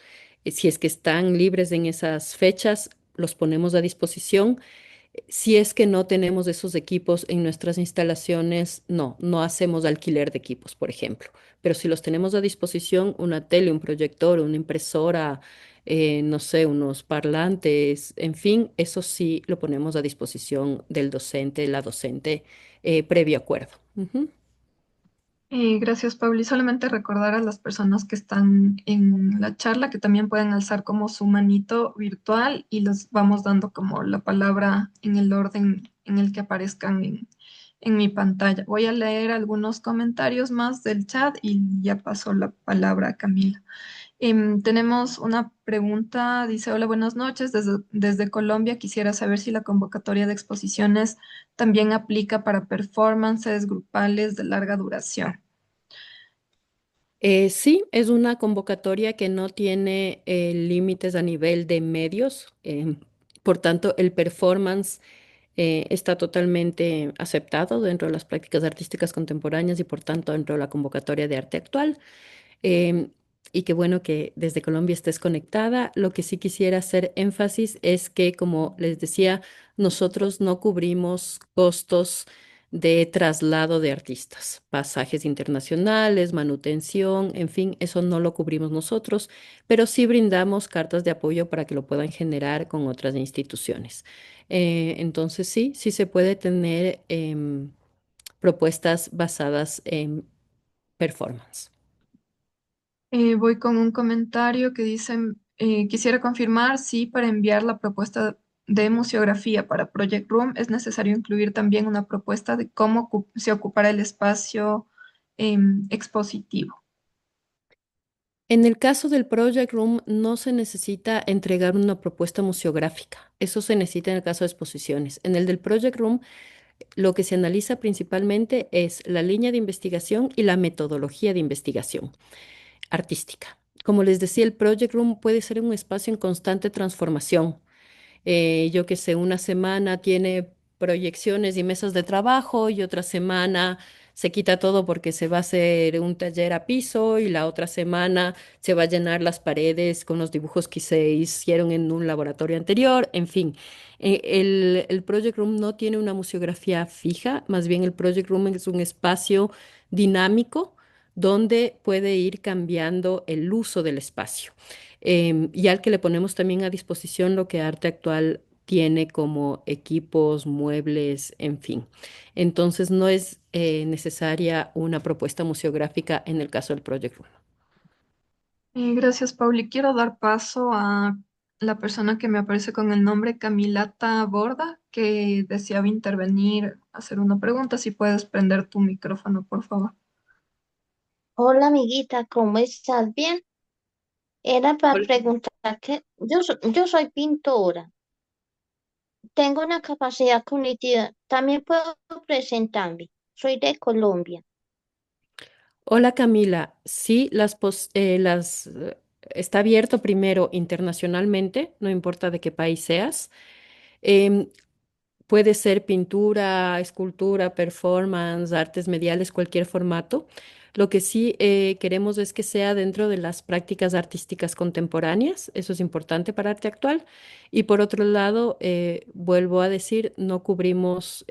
[SPEAKER 1] si es que están libres en esas fechas, los ponemos a disposición. Si es que no tenemos esos equipos en nuestras instalaciones, no hacemos alquiler de equipos, por ejemplo. Pero si los tenemos a disposición, una tele, un proyector, una impresora, no sé, unos parlantes, en fin, eso sí lo ponemos a disposición del docente, la docente, previo acuerdo. Ujú.
[SPEAKER 2] Gracias, Pauli. Solamente recordar a las personas que están en la charla que también pueden alzar como su manito virtual y les vamos dando como la palabra en el orden en el que aparezcan en mi pantalla. Voy a leer algunos comentarios más del chat y ya paso la palabra a Camila. Tenemos una pregunta, dice, hola, buenas noches. Desde Colombia quisiera saber si la convocatoria de exposiciones también aplica para performances grupales de larga duración.
[SPEAKER 1] Sí, es una convocatoria que no tiene límites a nivel de medios. Por tanto, el performance Está totalmente aceptado dentro de las prácticas artísticas contemporáneas y por tanto dentro de la convocatoria de arte actual. Em, y qué bueno que desde Colombia estés conectada. Lo que sí quisiera hacer énfasis es que, como les decía, nosotros no cubrimos costos de traslado de artistas, pasajes internacionales, manutención, en fin, eso no lo cubrimos nosotros, pero sí brindamos cartas de apoyo para que lo puedan generar con otras instituciones. Entonces sí, sí se puede tener propuestas basadas en performance.
[SPEAKER 2] Voy con un comentario que dice, quisiera confirmar si para enviar la propuesta de museografía para Project Room es necesario incluir también una propuesta de cómo se ocupará el espacio expositivo.
[SPEAKER 1] En el caso del Project Room no se necesita entregar una propuesta museográfica. Eso se necesita en el caso de exposiciones. En el del Project Room, lo que se analiza principalmente es la línea de investigación y la metodología de investigación artística. Como les decía, el Project Room puede ser un espacio en constante transformación. Yo que sé, una semana tiene proyecciones y mesas de trabajo y otra semana se quita todo porque se va a hacer un taller a piso y la otra semana se va a llenar las paredes con los dibujos que se hicieron en un laboratorio anterior, en fin. El Project Room no tiene una museografía fija, más bien el Project Room es un espacio dinámico donde puede ir cambiando el uso del espacio y al que le ponemos también a disposición lo que Arte Actual tiene como equipos, muebles, en fin. Entonces no es necesaria una propuesta museográfica en el caso del Project Room.
[SPEAKER 2] Gracias, Pauli. Quiero dar paso a la persona que me aparece con el nombre Camilata Borda, que deseaba intervenir, hacer una pregunta. Si puedes prender tu micrófono, por favor.
[SPEAKER 3] Hola amiguita, ¿cómo estás? Bien. Era para
[SPEAKER 1] Hola.
[SPEAKER 3] preguntar que yo soy pintora, tengo una capacidad cognitiva, también puedo presentarme, soy de Colombia.
[SPEAKER 1] Hola Camila, sí, está abierto primero internacionalmente, no importa de qué país seas. Em, Puede ser pintura, escultura, performance, artes mediales, cualquier formato. Lo que sí queremos es que sea dentro de las prácticas artísticas contemporáneas. Eso es importante para arte actual. Y por otro lado, vuelvo a decir, no cubrimos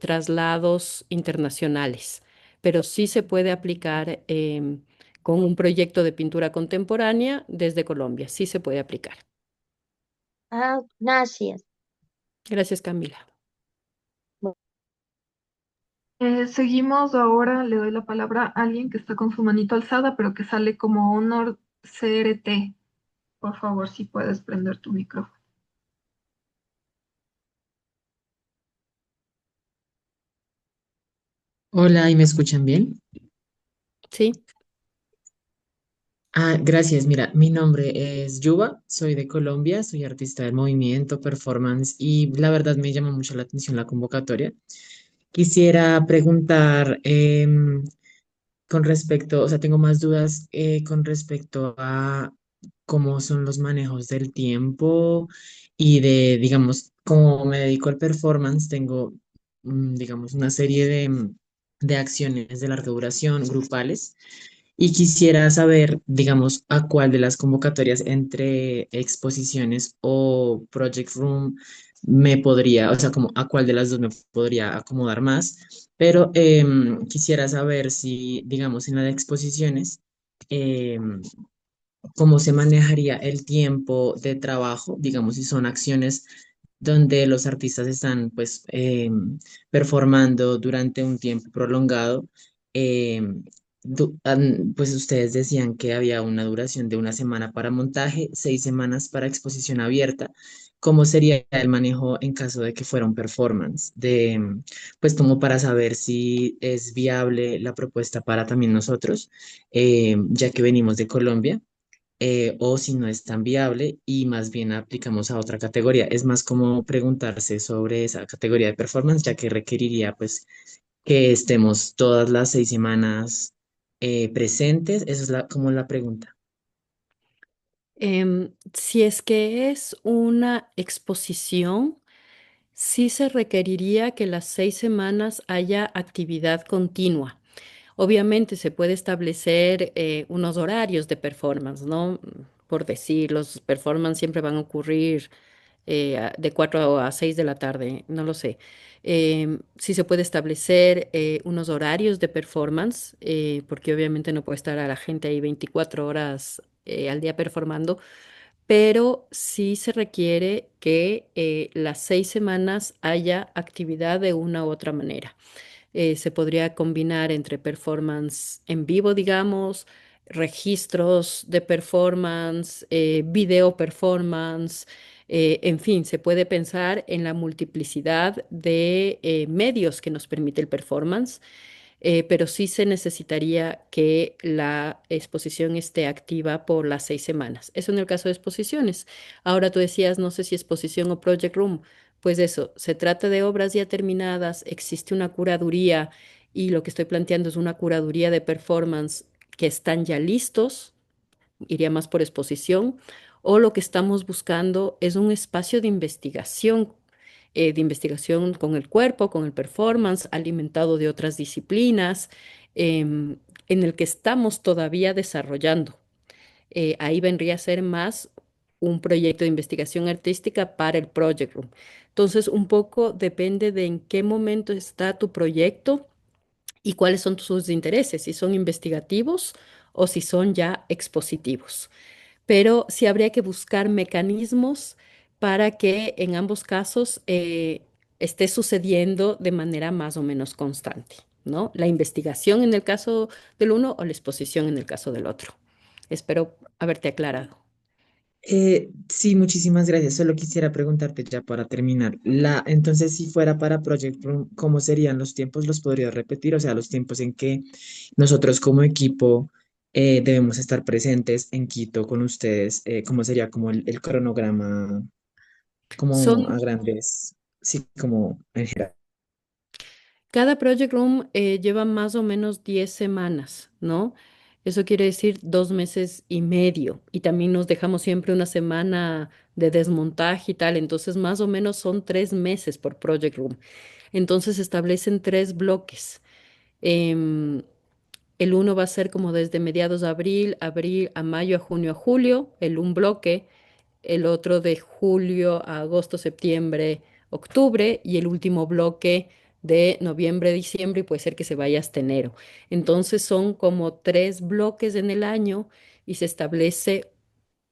[SPEAKER 1] traslados internacionales, pero sí se puede aplicar con un proyecto de pintura contemporánea desde Colombia. Sí se puede aplicar.
[SPEAKER 3] Ah, gracias.
[SPEAKER 1] Gracias, Camila.
[SPEAKER 2] Seguimos ahora, le doy la palabra a alguien que está con su manito alzada, pero que sale como Honor CRT. Por favor, si puedes prender tu micrófono.
[SPEAKER 4] Hola, ¿y me escuchan bien?
[SPEAKER 1] Sí.
[SPEAKER 4] Ah, gracias. Mira, mi nombre es Yuba, soy de Colombia, soy artista del movimiento, performance y la verdad me llama mucho la atención la convocatoria. Quisiera preguntar con respecto, o sea, tengo más dudas con respecto a cómo son los manejos del tiempo y de, digamos, como me dedico al performance, tengo, digamos, una serie de acciones de larga duración, grupales. Y quisiera saber, digamos, a cuál de las convocatorias entre exposiciones o Project Room me podría, o sea, como a cuál de las dos me podría acomodar más. Pero quisiera saber si, digamos, en las exposiciones, em, cómo se manejaría el tiempo de trabajo, digamos, si son acciones donde los artistas están, pues, performando durante un tiempo prolongado. Pues ustedes decían que había una duración de una semana para montaje, 6 semanas para exposición abierta. ¿Cómo sería el manejo en caso de que fuera un performance? Pues como para saber si es viable la propuesta para también nosotros, ya que venimos de Colombia, o si no es tan viable y más bien aplicamos a otra categoría. Es más como preguntarse sobre esa categoría de performance, ya que requeriría pues que estemos todas las 6 semanas presentes. Esa es como la pregunta.
[SPEAKER 1] Si es que es una exposición, Sí se requeriría que las 6 semanas haya actividad continua. Obviamente se puede establecer unos horarios de performance, ¿no? Por decir, los performance siempre van a ocurrir de 4 a 6 de la tarde, no lo sé. Sí se puede establecer unos horarios de performance, porque obviamente no puede estar a la gente ahí 24 horas al día performando, pero sí se requiere que las 6 semanas haya actividad de una u otra manera. Se podría combinar entre performance en vivo, digamos, registros de performance, video performance, en fin, se puede pensar en la multiplicidad de medios que nos permite el performance, pero sí se necesitaría que la exposición esté activa por las 6 semanas. Eso en el caso de exposiciones. Ahora tú decías, no sé si exposición o project room. Pues eso, se trata de obras ya terminadas, existe una curaduría y lo que estoy planteando es una curaduría de performance que están ya listos, iría más por exposición, o lo que estamos buscando es un espacio de investigación con el cuerpo, con el performance, alimentado de otras disciplinas, en el que estamos todavía desarrollando. Ahí vendría a ser más un proyecto de investigación artística para el Project Room. Entonces, un poco depende de en qué momento está tu proyecto y cuáles son sus intereses, si son investigativos o si son ya expositivos. Pero sí habría que buscar mecanismos para que en ambos casos esté sucediendo de manera más o menos constante, ¿no? La investigación en el caso del uno o la exposición en el caso del otro. Espero haberte aclarado.
[SPEAKER 4] Sí, muchísimas gracias. Solo quisiera preguntarte ya para terminar. Entonces, si fuera para Project Room, ¿cómo serían los tiempos? ¿Los podrías repetir? O sea, los tiempos en que nosotros como equipo debemos estar presentes en Quito con ustedes. ¿Cómo sería como el cronograma, como a
[SPEAKER 1] Son
[SPEAKER 4] grandes, sí, como en general?
[SPEAKER 1] Cada Project Room lleva más o menos 10 semanas, ¿no? Eso quiere decir 2 meses y medio. Y también nos dejamos siempre una semana de desmontaje y tal. Entonces, más o menos son 3 meses por Project Room. Entonces, se establecen tres bloques. Em, el uno va a ser como desde mediados de abril a mayo, a junio, a julio, un bloque. El otro de julio a agosto, septiembre, octubre. Y el último bloque de noviembre, diciembre y puede ser que se vaya hasta enero. Entonces son como 3 bloques en el año y se establece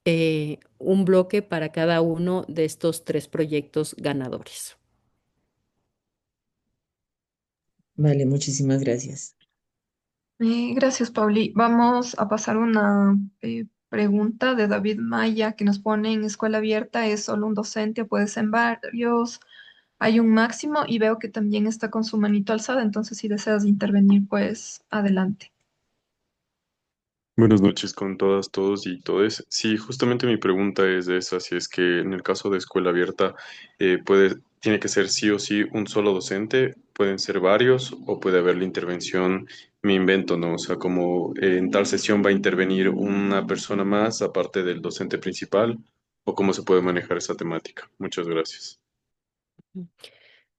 [SPEAKER 1] un bloque para cada uno de estos tres proyectos ganadores.
[SPEAKER 4] Vale, muchísimas gracias.
[SPEAKER 2] Gracias, Pauli. Vamos a pasar una pregunta de David Maya que nos pone en escuela abierta, ¿es solo un docente o puede ser varios? Hay un máximo y veo que también está con su manito alzada, entonces si deseas intervenir, pues adelante.
[SPEAKER 5] Buenas noches con todas, todos y todes. Sí, justamente mi pregunta es de esa, si es que en el caso de escuela abierta tiene que ser sí o sí un solo docente, pueden ser varios o puede haber la intervención, me invento, ¿no? O sea, como en tal sesión va a intervenir una persona más aparte del docente principal o cómo se puede manejar esa temática. Muchas gracias.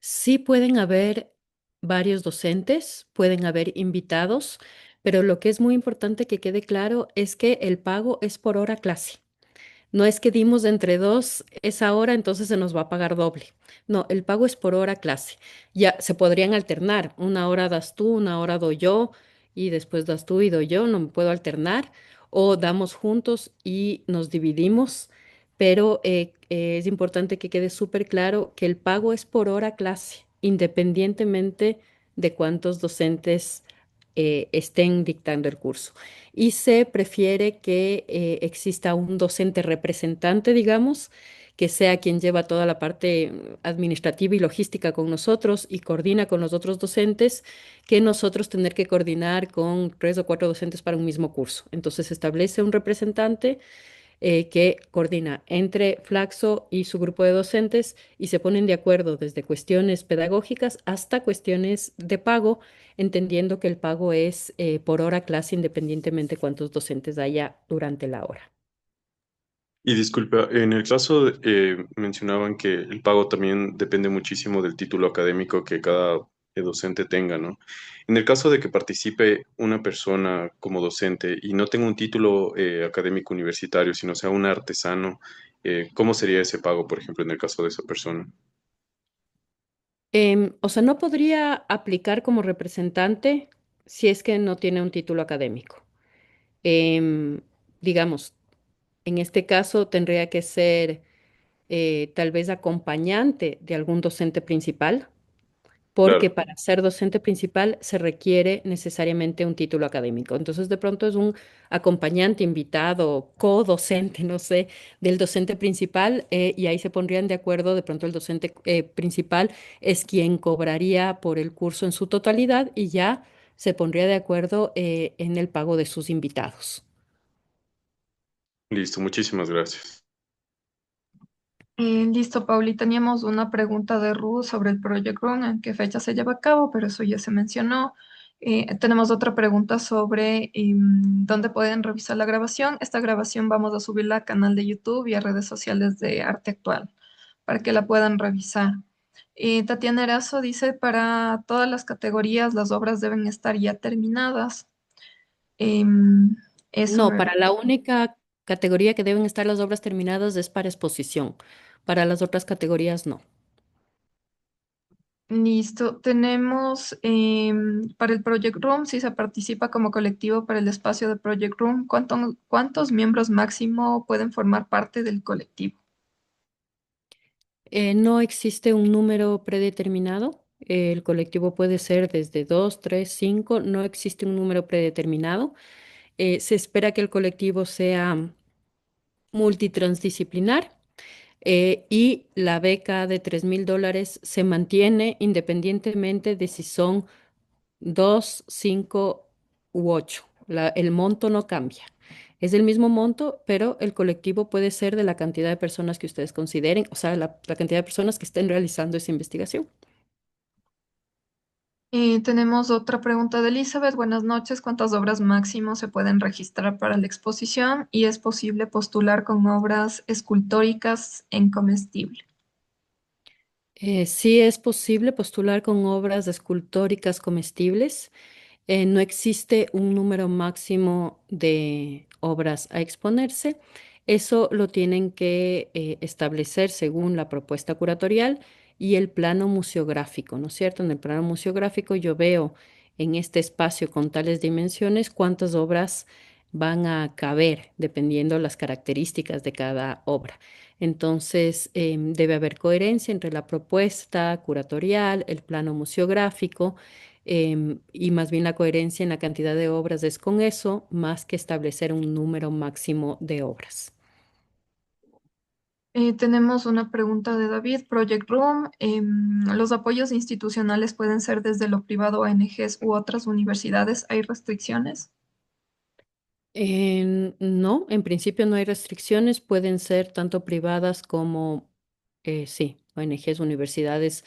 [SPEAKER 1] Sí pueden haber varios docentes, pueden haber invitados, pero lo que es muy importante que quede claro es que el pago es por hora clase. No es que dimos de entre dos esa hora, entonces se nos va a pagar doble. No, el pago es por hora clase. Ya se podrían alternar. Una hora das tú, una hora doy yo, y después das tú y doy yo. No me puedo alternar. O damos juntos y nos dividimos. Pero es importante que quede súper claro que el pago es por hora clase, independientemente de cuántos docentes estén dictando el curso. Y se prefiere que exista un docente representante, digamos, que sea quien lleva toda la parte administrativa y logística con nosotros y coordina con los otros docentes, que nosotros tener que coordinar con 3 o 4 docentes para un mismo curso. Entonces se establece un representante que coordina entre Flaxo y su grupo de docentes y se ponen de acuerdo desde cuestiones pedagógicas hasta cuestiones de pago, entendiendo que el pago es por hora clase independientemente cuántos docentes haya durante la hora.
[SPEAKER 5] Y disculpa, en el caso, mencionaban que el pago también depende muchísimo del título académico que cada docente tenga, ¿no? En el caso de que participe una persona como docente y no tenga un título académico universitario, sino sea un artesano, ¿cómo sería ese pago, por ejemplo, en el caso de esa persona?
[SPEAKER 1] O sea, no podría aplicar como representante si es que no tiene un título académico. Em, digamos, en este caso tendría que ser tal vez acompañante de algún docente principal, porque
[SPEAKER 5] Claro.
[SPEAKER 1] para ser docente principal se requiere necesariamente un título académico. Entonces, de pronto es un acompañante, invitado, co-docente, no sé, del docente principal, y ahí se pondrían de acuerdo. De pronto el docente principal es quien cobraría por el curso en su totalidad y ya se pondría de acuerdo en el pago de sus invitados.
[SPEAKER 5] Listo, muchísimas gracias.
[SPEAKER 2] Listo, Pauli. Teníamos una pregunta de Ruth sobre el Project Room, en qué fecha se lleva a cabo, pero eso ya se mencionó. Tenemos otra pregunta sobre dónde pueden revisar la grabación. Esta grabación vamos a subirla al canal de YouTube y a redes sociales de Arte Actual para que la puedan revisar. Tatiana Erazo dice, para todas las categorías las obras deben estar ya terminadas. Em, eso
[SPEAKER 1] No,
[SPEAKER 2] era.
[SPEAKER 1] para la única categoría que deben estar las obras terminadas es para exposición. Para las otras categorías no.
[SPEAKER 2] Listo. Tenemos para el Project Room, si se participa como colectivo para el espacio de Project Room, ¿cuántos miembros máximo pueden formar parte del colectivo?
[SPEAKER 1] No existe un número predeterminado. El colectivo puede ser desde 2, 3, 5. No existe un número predeterminado. Se espera que el colectivo sea multitransdisciplinar, y la beca de $3.000 se mantiene independientemente de si son 2, 5 u 8. El monto no cambia. Es el mismo monto, pero el colectivo puede ser de la cantidad de personas que ustedes consideren, o sea, la cantidad de personas que estén realizando esa investigación.
[SPEAKER 2] Tenemos otra pregunta de Elizabeth. Buenas noches. ¿Cuántas obras máximo se pueden registrar para la exposición? ¿Y es posible postular con obras escultóricas en comestible?
[SPEAKER 1] Sí es posible postular con obras escultóricas comestibles. No existe un número máximo de obras a exponerse. Eso lo tienen que establecer según la propuesta curatorial y el plano museográfico, ¿no es cierto? En el plano museográfico yo veo en este espacio con tales dimensiones cuántas obras van a caber dependiendo las características de cada obra. Entonces, debe haber coherencia entre la propuesta curatorial, el plano museográfico, y más bien la coherencia en la cantidad de obras es con eso, más que establecer un número máximo de obras.
[SPEAKER 2] Tenemos una pregunta de David, Project Room. ¿Los apoyos institucionales pueden ser desde lo privado, ONGs u otras universidades? ¿Hay restricciones?
[SPEAKER 1] No, en principio no hay restricciones, pueden ser tanto privadas como, sí, ONGs, universidades.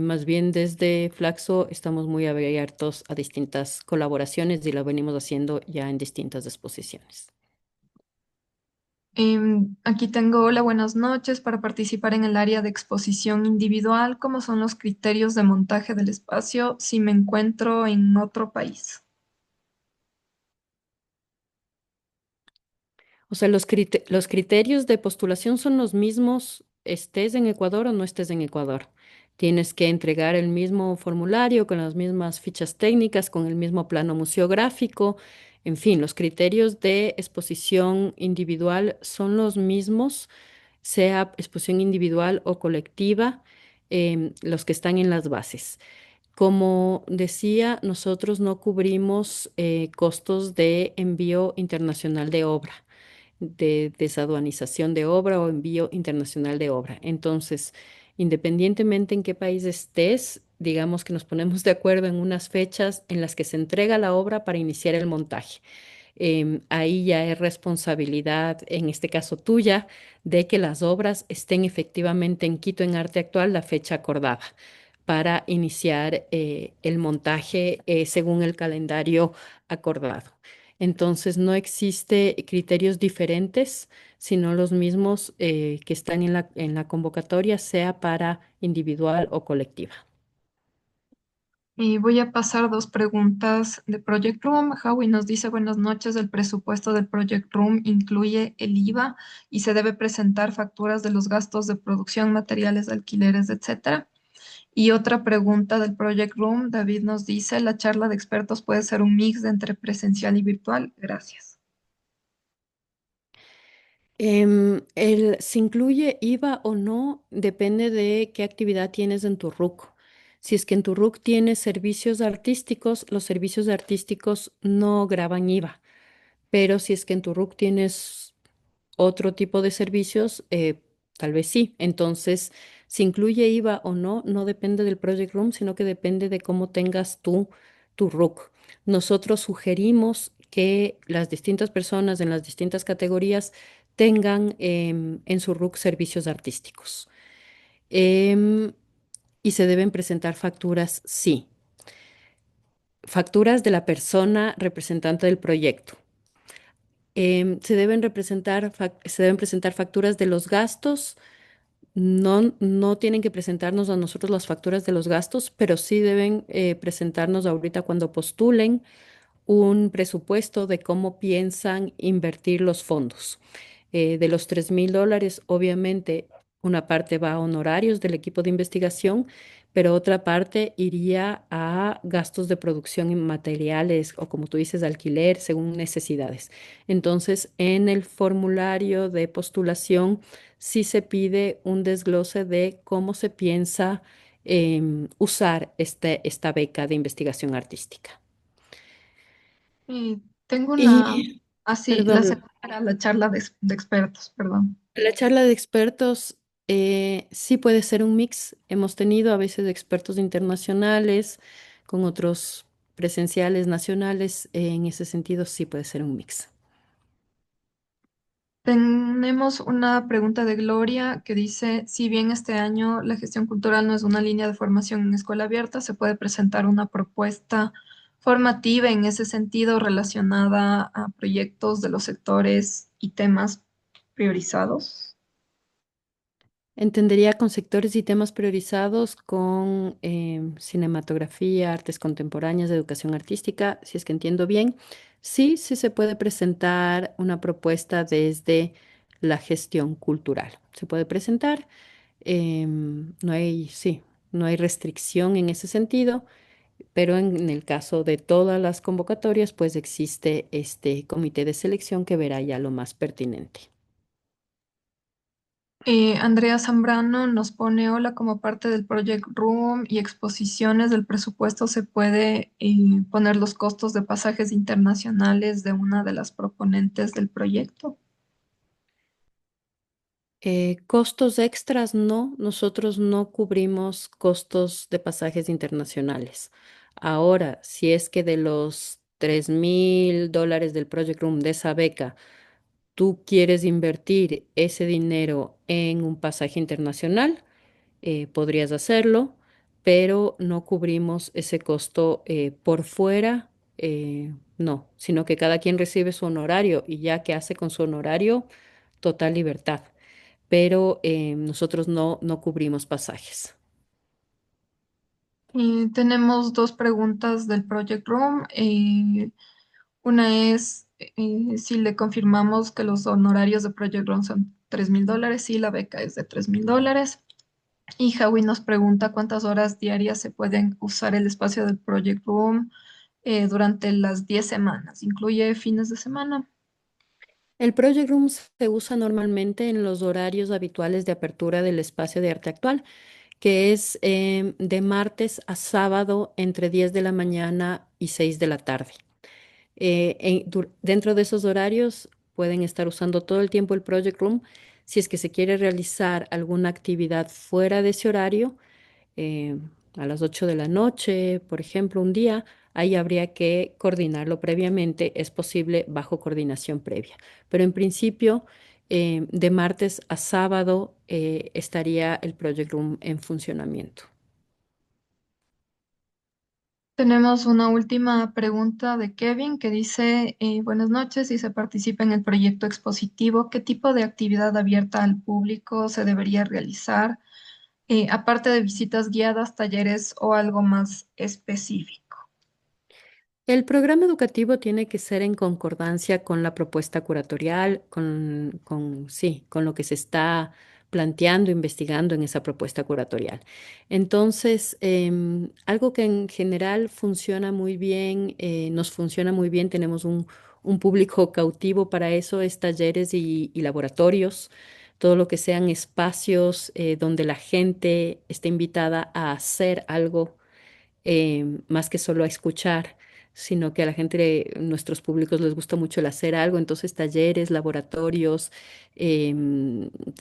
[SPEAKER 1] Más bien desde Flaxo estamos muy abiertos a distintas colaboraciones y lo venimos haciendo ya en distintas exposiciones.
[SPEAKER 2] Aquí tengo, hola, buenas noches. Para participar en el área de exposición individual, ¿cómo son los criterios de montaje del espacio si me encuentro en otro país?
[SPEAKER 1] O sea, los criterios de postulación son los mismos, estés en Ecuador o no estés en Ecuador. Tienes que entregar el mismo formulario con las mismas fichas técnicas, con el mismo plano museográfico. En fin, los criterios de exposición individual son los mismos, sea exposición individual o colectiva, los que están en las bases. Como decía, nosotros no cubrimos costos de envío internacional de obra, de desaduanización de obra o envío internacional de obra. Entonces, independientemente en qué país estés, digamos que nos ponemos de acuerdo en unas fechas en las que se entrega la obra para iniciar el montaje. Ahí ya es responsabilidad, en este caso tuya, de que las obras estén efectivamente en Quito en Arte Actual la fecha acordada para iniciar el montaje según el calendario acordado. Entonces, no existe criterios diferentes, sino los mismos que están en la convocatoria, sea para individual o colectiva.
[SPEAKER 2] Y voy a pasar dos preguntas de Project Room. Howie nos dice, buenas noches, el presupuesto del Project Room incluye el IVA y se debe presentar facturas de los gastos de producción, materiales, alquileres, etcétera. Y otra pregunta del Project Room, David nos dice, la charla de expertos puede ser un mix de entre presencial y virtual. Gracias.
[SPEAKER 1] Si incluye IVA o no depende de qué actividad tienes en tu RUC. Si es que en tu RUC tienes servicios artísticos, los servicios artísticos no graban IVA. Pero si es que en tu RUC tienes otro tipo de servicios, tal vez sí. Entonces, si incluye IVA o no, no depende del Project Room, sino que depende de cómo tengas tú tu RUC. Nosotros sugerimos que las distintas personas en las distintas categorías tengan en su RUC servicios artísticos. Em, y se deben presentar facturas, sí. Facturas de la persona representante del proyecto. Se deben presentar facturas de los gastos. No, no tienen que presentarnos a nosotros las facturas de los gastos, pero sí deben presentarnos ahorita cuando postulen un presupuesto de cómo piensan invertir los fondos. De los $3,000, obviamente, una parte va a honorarios del equipo de investigación, pero otra parte iría a gastos de producción en materiales o, como tú dices, alquiler según necesidades. Entonces, en el formulario de postulación sí se pide un desglose de cómo se piensa usar esta beca de investigación artística.
[SPEAKER 2] Y tengo una,
[SPEAKER 1] Y,
[SPEAKER 2] así, la
[SPEAKER 1] perdón,
[SPEAKER 2] segunda era la charla de expertos, perdón.
[SPEAKER 1] la charla de expertos sí puede ser un mix. Hemos tenido a veces expertos internacionales con otros presenciales nacionales. En ese sentido sí puede ser un mix.
[SPEAKER 2] Tenemos una pregunta de Gloria que dice, si bien este año la gestión cultural no es una línea de formación en escuela abierta, se puede presentar una propuesta formativa en ese sentido relacionada a proyectos de los sectores y temas priorizados.
[SPEAKER 1] Entendería con sectores y temas priorizados con cinematografía, artes contemporáneas, educación artística, si es que entiendo bien. Sí, sí se puede presentar una propuesta desde la gestión cultural. Se puede presentar. No hay, sí, no hay restricción en ese sentido, pero en el caso de todas las convocatorias, pues existe este comité de selección que verá ya lo más pertinente.
[SPEAKER 2] Andrea Zambrano nos pone, hola, como parte del Project Room y exposiciones del presupuesto se puede poner los costos de pasajes internacionales de una de las proponentes del proyecto.
[SPEAKER 1] Costos extras, no, nosotros no cubrimos costos de pasajes internacionales. Ahora, si es que de los $3,000 del Project Room de esa beca, tú quieres invertir ese dinero en un pasaje internacional, podrías hacerlo, pero no cubrimos ese costo por fuera, no, sino que cada quien recibe su honorario y ya que hace con su honorario, total libertad, pero nosotros no cubrimos pasajes.
[SPEAKER 2] Tenemos dos preguntas del Project Room. Una es si le confirmamos que los honorarios de Project Room son $3,000 y la beca es de $3,000. Y Howie nos pregunta cuántas horas diarias se pueden usar el espacio del Project Room durante las 10 semanas. ¿Incluye fines de semana?
[SPEAKER 1] El Project Room se usa normalmente en los horarios habituales de apertura del espacio de arte actual, que es de martes a sábado entre 10 de la mañana y 6 de la tarde. Dentro de esos horarios pueden estar usando todo el tiempo el Project Room. Si es que se quiere realizar alguna actividad fuera de ese horario, eh, a las 8 de la noche, por ejemplo, un día, ahí habría que coordinarlo previamente. Es posible bajo coordinación previa. Pero en principio, de martes a sábado, estaría el Project Room en funcionamiento.
[SPEAKER 2] Tenemos una última pregunta de Kevin que dice, buenas noches, si se participa en el proyecto expositivo, ¿qué tipo de actividad abierta al público se debería realizar, aparte de visitas guiadas, talleres o algo más específico?
[SPEAKER 1] El programa educativo tiene que ser en concordancia con la propuesta curatorial, sí, con lo que se está planteando, investigando en esa propuesta curatorial. Entonces, algo que en general funciona muy bien, nos funciona muy bien, tenemos un público cautivo para eso, es talleres y laboratorios, todo lo que sean espacios donde la gente esté invitada a hacer algo más que solo a escuchar, sino que a la gente, nuestros públicos les gusta mucho el hacer algo, entonces talleres, laboratorios,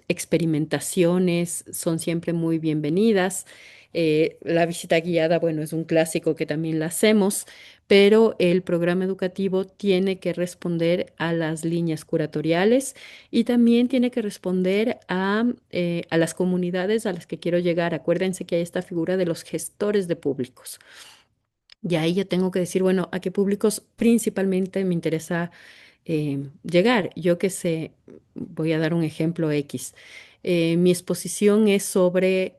[SPEAKER 1] experimentaciones son siempre muy bienvenidas. La visita guiada, bueno, es un clásico que también la hacemos, pero el programa educativo tiene que responder a las líneas curatoriales y también tiene que responder a las comunidades a las que quiero llegar. Acuérdense que hay esta figura de los gestores de públicos. Y ahí yo tengo que decir, bueno, ¿a qué públicos principalmente me interesa llegar? Yo que sé, voy a dar un ejemplo X. Mi exposición es sobre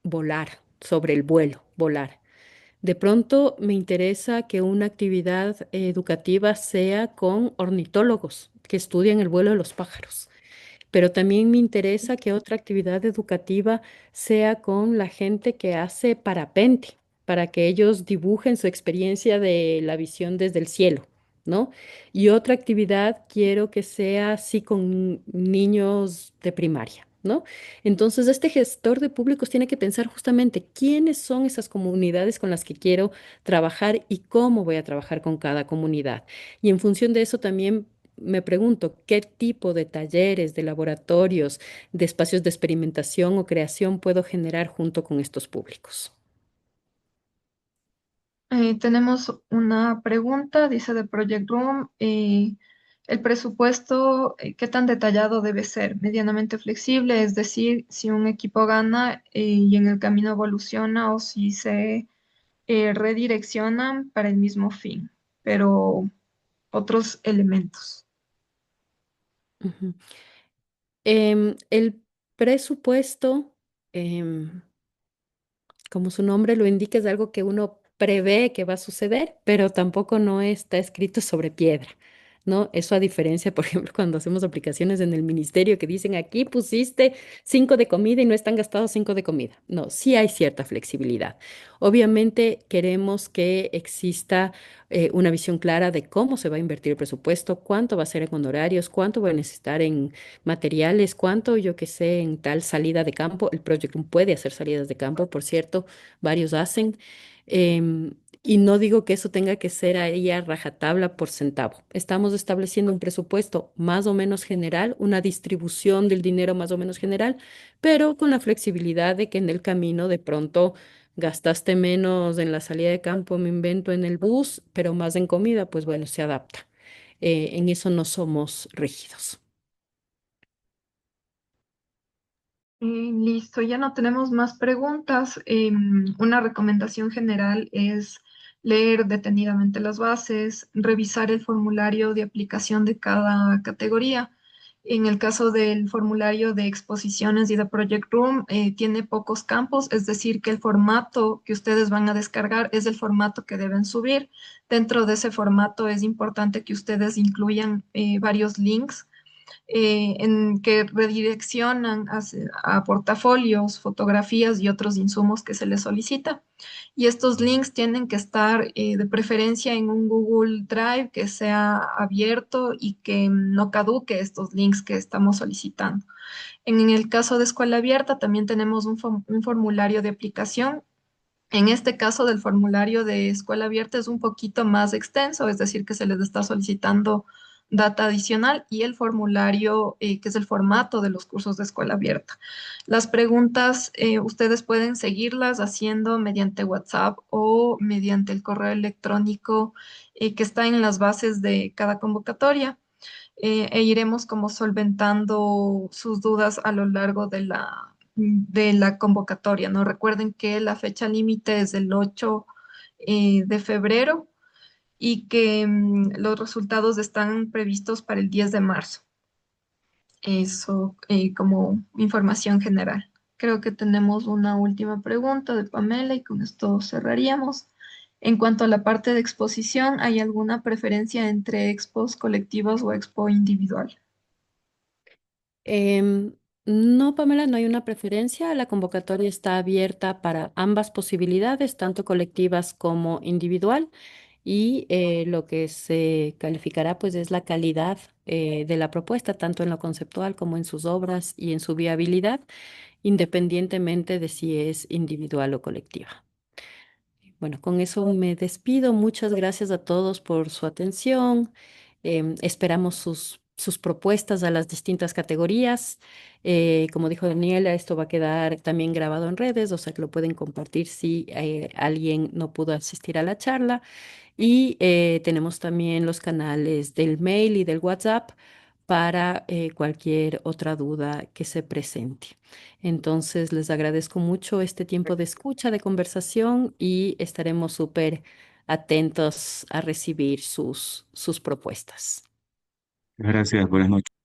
[SPEAKER 1] volar, sobre el vuelo, volar. De pronto me interesa que una actividad educativa sea con ornitólogos que estudian el vuelo de los pájaros, pero también me interesa que otra actividad educativa sea con la gente que hace parapente, para que ellos dibujen su experiencia de la visión desde el cielo, ¿no? Y otra actividad quiero que sea así con niños de primaria, ¿no? Entonces, este gestor de públicos tiene que pensar justamente quiénes son esas comunidades con las que quiero trabajar y cómo voy a trabajar con cada comunidad. Y en función de eso también me pregunto qué tipo de talleres, de laboratorios, de espacios de experimentación o creación puedo generar junto con estos públicos.
[SPEAKER 2] Tenemos una pregunta, dice de Project Room, el presupuesto, ¿qué tan detallado debe ser? Medianamente flexible, es decir, si un equipo gana y en el camino evoluciona o si se redireccionan para el mismo fin, pero otros elementos.
[SPEAKER 1] Ujú. El presupuesto, em, como su nombre lo indica, es algo que uno prevé que va a suceder, pero tampoco no está escrito sobre piedra, ¿no? Eso a diferencia, por ejemplo, cuando hacemos aplicaciones en el ministerio que dicen aquí pusiste 5 de comida y no están gastados 5 de comida. No, sí hay cierta flexibilidad. Obviamente queremos que exista una visión clara de cómo se va a invertir el presupuesto, cuánto va a ser en honorarios, cuánto va a necesitar en materiales, cuánto, yo que sé, en tal salida de campo. El Project Room puede hacer salidas de campo, por cierto, varios hacen. Em, y no digo que eso tenga que ser ahí a rajatabla por centavo. Estamos estableciendo un presupuesto más o menos general, una distribución del dinero más o menos general, pero con la flexibilidad de que en el camino de pronto gastaste menos en la salida de campo, me invento en el bus, pero más en comida, pues bueno, se adapta. En eso no somos rígidos.
[SPEAKER 2] Listo, ya no tenemos más preguntas. Una recomendación general es leer detenidamente las bases, revisar el formulario de aplicación de cada categoría. En el caso del formulario de exposiciones y de Project Room, tiene pocos campos, es decir, que el formato que ustedes van a descargar es el formato que deben subir. Dentro de ese formato es importante que ustedes incluyan varios links en que redireccionan a portafolios, fotografías y otros insumos que se les solicita. Y estos links tienen que estar de preferencia en un Google Drive que sea abierto y que no caduque estos links que estamos solicitando. En el caso de escuela abierta también tenemos un formulario de aplicación. En este caso del formulario de escuela abierta es un poquito más extenso, es decir, que se les está solicitando data adicional y el formulario, que es el formato de los cursos de escuela abierta. Las preguntas, ustedes pueden seguirlas haciendo mediante WhatsApp o mediante el correo electrónico que está en las bases de cada convocatoria e iremos como solventando sus dudas a lo largo de la convocatoria, ¿no? Recuerden que la fecha límite es el 8 de febrero y que los resultados están previstos para el 10 de marzo. Eso como información general. Creo que tenemos una última pregunta de Pamela y con esto cerraríamos. En cuanto a la parte de exposición, ¿hay alguna preferencia entre expos colectivas o expo individual?
[SPEAKER 1] Em, no, Pamela, no hay una preferencia. La convocatoria está abierta para ambas posibilidades, tanto colectivas como individual. Y lo que se calificará pues es la calidad de la propuesta, tanto en lo conceptual como en sus obras y en su viabilidad, independientemente de si es individual o colectiva. Bueno, con eso me despido. Muchas gracias a todos por su atención. Esperamos sus propuestas a las distintas categorías. Como dijo Daniela, esto va a quedar también grabado en redes, o sea que lo pueden compartir si alguien no pudo asistir a la charla. Y tenemos también los canales del mail y del WhatsApp para cualquier otra duda que se presente. Entonces, les agradezco mucho este tiempo de escucha, de conversación y estaremos súper atentos a recibir sus propuestas.
[SPEAKER 6] Gracias, buenas noches.